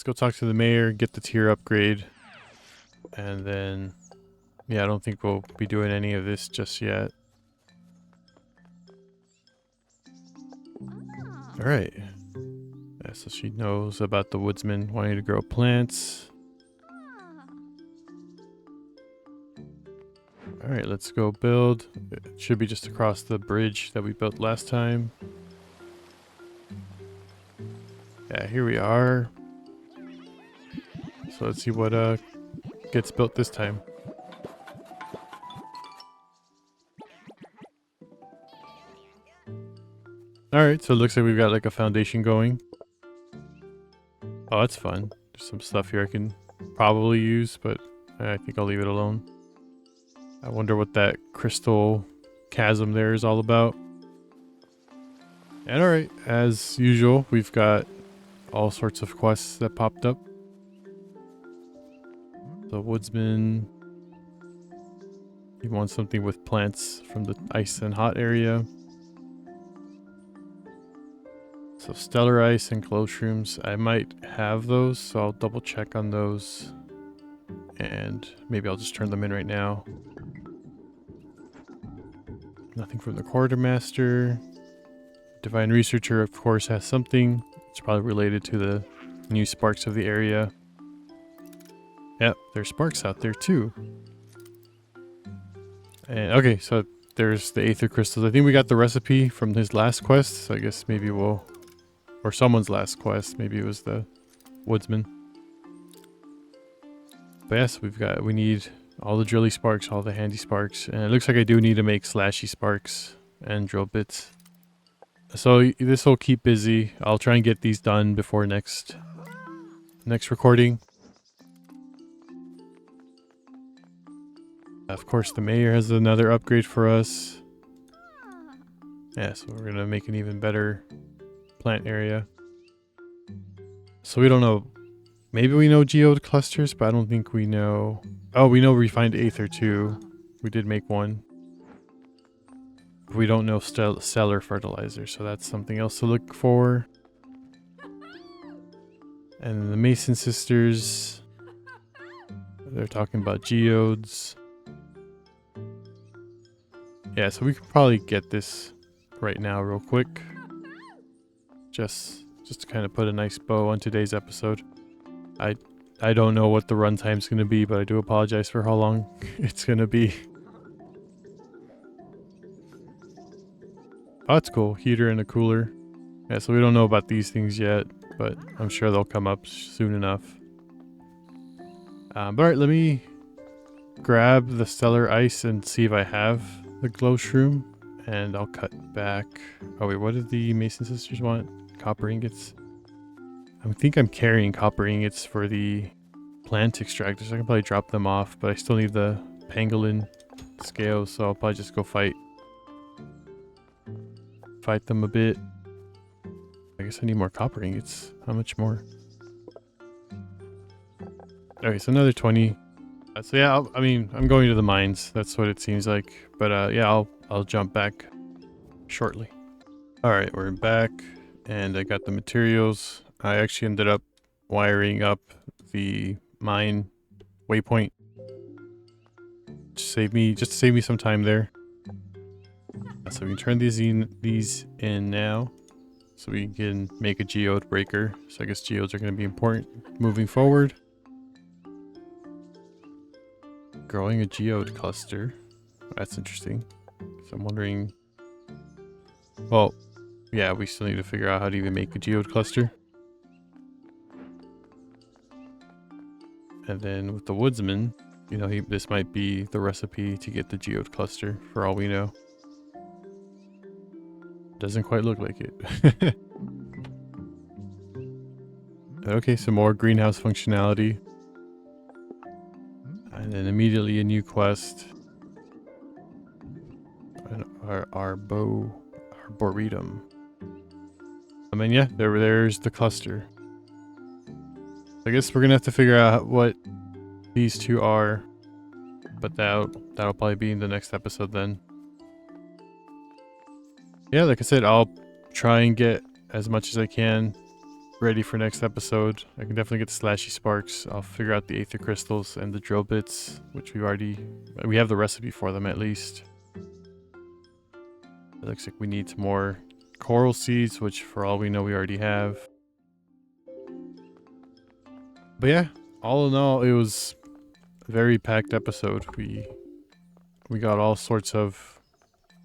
go talk to the mayor, get the tier upgrade. And then, yeah, I don't think we'll be doing any of this just yet. Alright. Yeah, so she knows about the woodsman wanting to grow plants. Alright, let's go build. It should be just across the bridge that we built last time. Yeah, here we are. So let's see what gets built this time. Alright, so it looks like we've got like a foundation going. Oh, that's fun. There's some stuff here I can probably use, but I think I'll leave it alone. I wonder what that crystal chasm there is all about. And alright, as usual, we've got all sorts of quests that popped up. The woodsman. He wants something with plants from the ice and hot area. So stellar ice and glow shrooms. I might have those, so I'll double check on those. And maybe I'll just turn them in right now. Nothing from the quartermaster. Divine researcher, of course, has something. It's probably related to the new sparks of the area. Yep, there's sparks out there too. And okay, so there's the aether crystals. I think we got the recipe from his last quest, so I guess maybe we'll... Or someone's last quest. Maybe it was the woodsman. But yes, we need all the drilly sparks, all the handy sparks. And it looks like I do need to make slashy sparks and drill bits. So this will keep busy. I'll try and get these done before next recording. Of course, the mayor has another upgrade for us. Yeah, so we're gonna make an even better plant area. So we don't know. Maybe we know geode clusters, but I don't think we know. Oh, we know refined aether too. We did make one. But we don't know stellar fertilizer, so that's something else to look for. And the Mason sisters, they're talking about geodes. Yeah, so we could probably get this right now real quick. Just to kind of put a nice bow on today's episode. I don't know what the runtime's going to be, but I do apologize for how long it's going to be. Oh, that's cool. Heater and a cooler. Yeah, so we don't know about these things yet, but I'm sure they'll come up soon enough. But alright, let me grab the stellar ice and see if I have the glow shroom. And I'll cut back. Oh wait, what did the Mason sisters want? Copper ingots. I think I'm carrying copper ingots for the plant extractors. I can probably drop them off, but I still need the pangolin scales, so I'll probably just go fight them a bit. I guess I need more copper ingots. How much more? Okay, so another 20. So yeah, I'm going to the mines. That's what it seems like. But yeah, I'll jump back shortly. All right, we're back, and I got the materials. I actually ended up wiring up the mine waypoint. Just to save me some time there. So we can turn these in now, so we can make a geode breaker. So I guess geodes are going to be important moving forward. Growing a geode cluster. That's interesting. So I'm wondering... Well, yeah, we still need to figure out how to even make a geode cluster. And then with the woodsman, you know, this might be the recipe to get the geode cluster, for all we know. Doesn't quite look like it. Okay, some more greenhouse functionality. And then immediately a new quest. And our Arboretum. I mean, yeah, there's the cluster. I guess we're gonna have to figure out what these two are, but that'll probably be in the next episode then. Yeah, like I said, I'll try and get as much as I can ready for next episode. I can definitely get the slashy sparks. I'll figure out the aether crystals and the drill bits, which we have the recipe for them at least. It looks like we need some more coral seeds, which for all we know we already have. But yeah, all in all, it was a very packed episode. We got all sorts of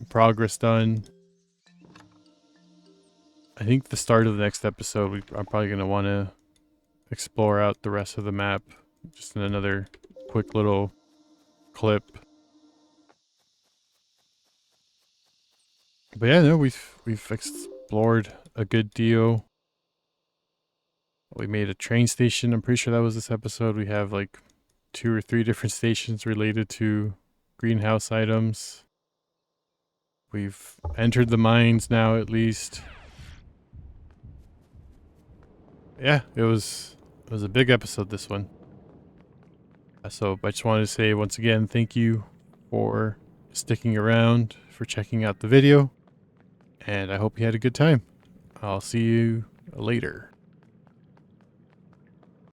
progress done. I think the start of the next episode, I'm probably going to want to explore out the rest of the map. Just in another quick little clip. But yeah, no, we've explored a good deal. We made a train station. I'm pretty sure that was this episode. We have like 2 or 3 different stations related to greenhouse items. We've entered the mines now, at least. Yeah, it was a big episode, this one. So I just wanted to say once again, thank you for sticking around, for checking out the video, and I hope you had a good time. I'll see you later.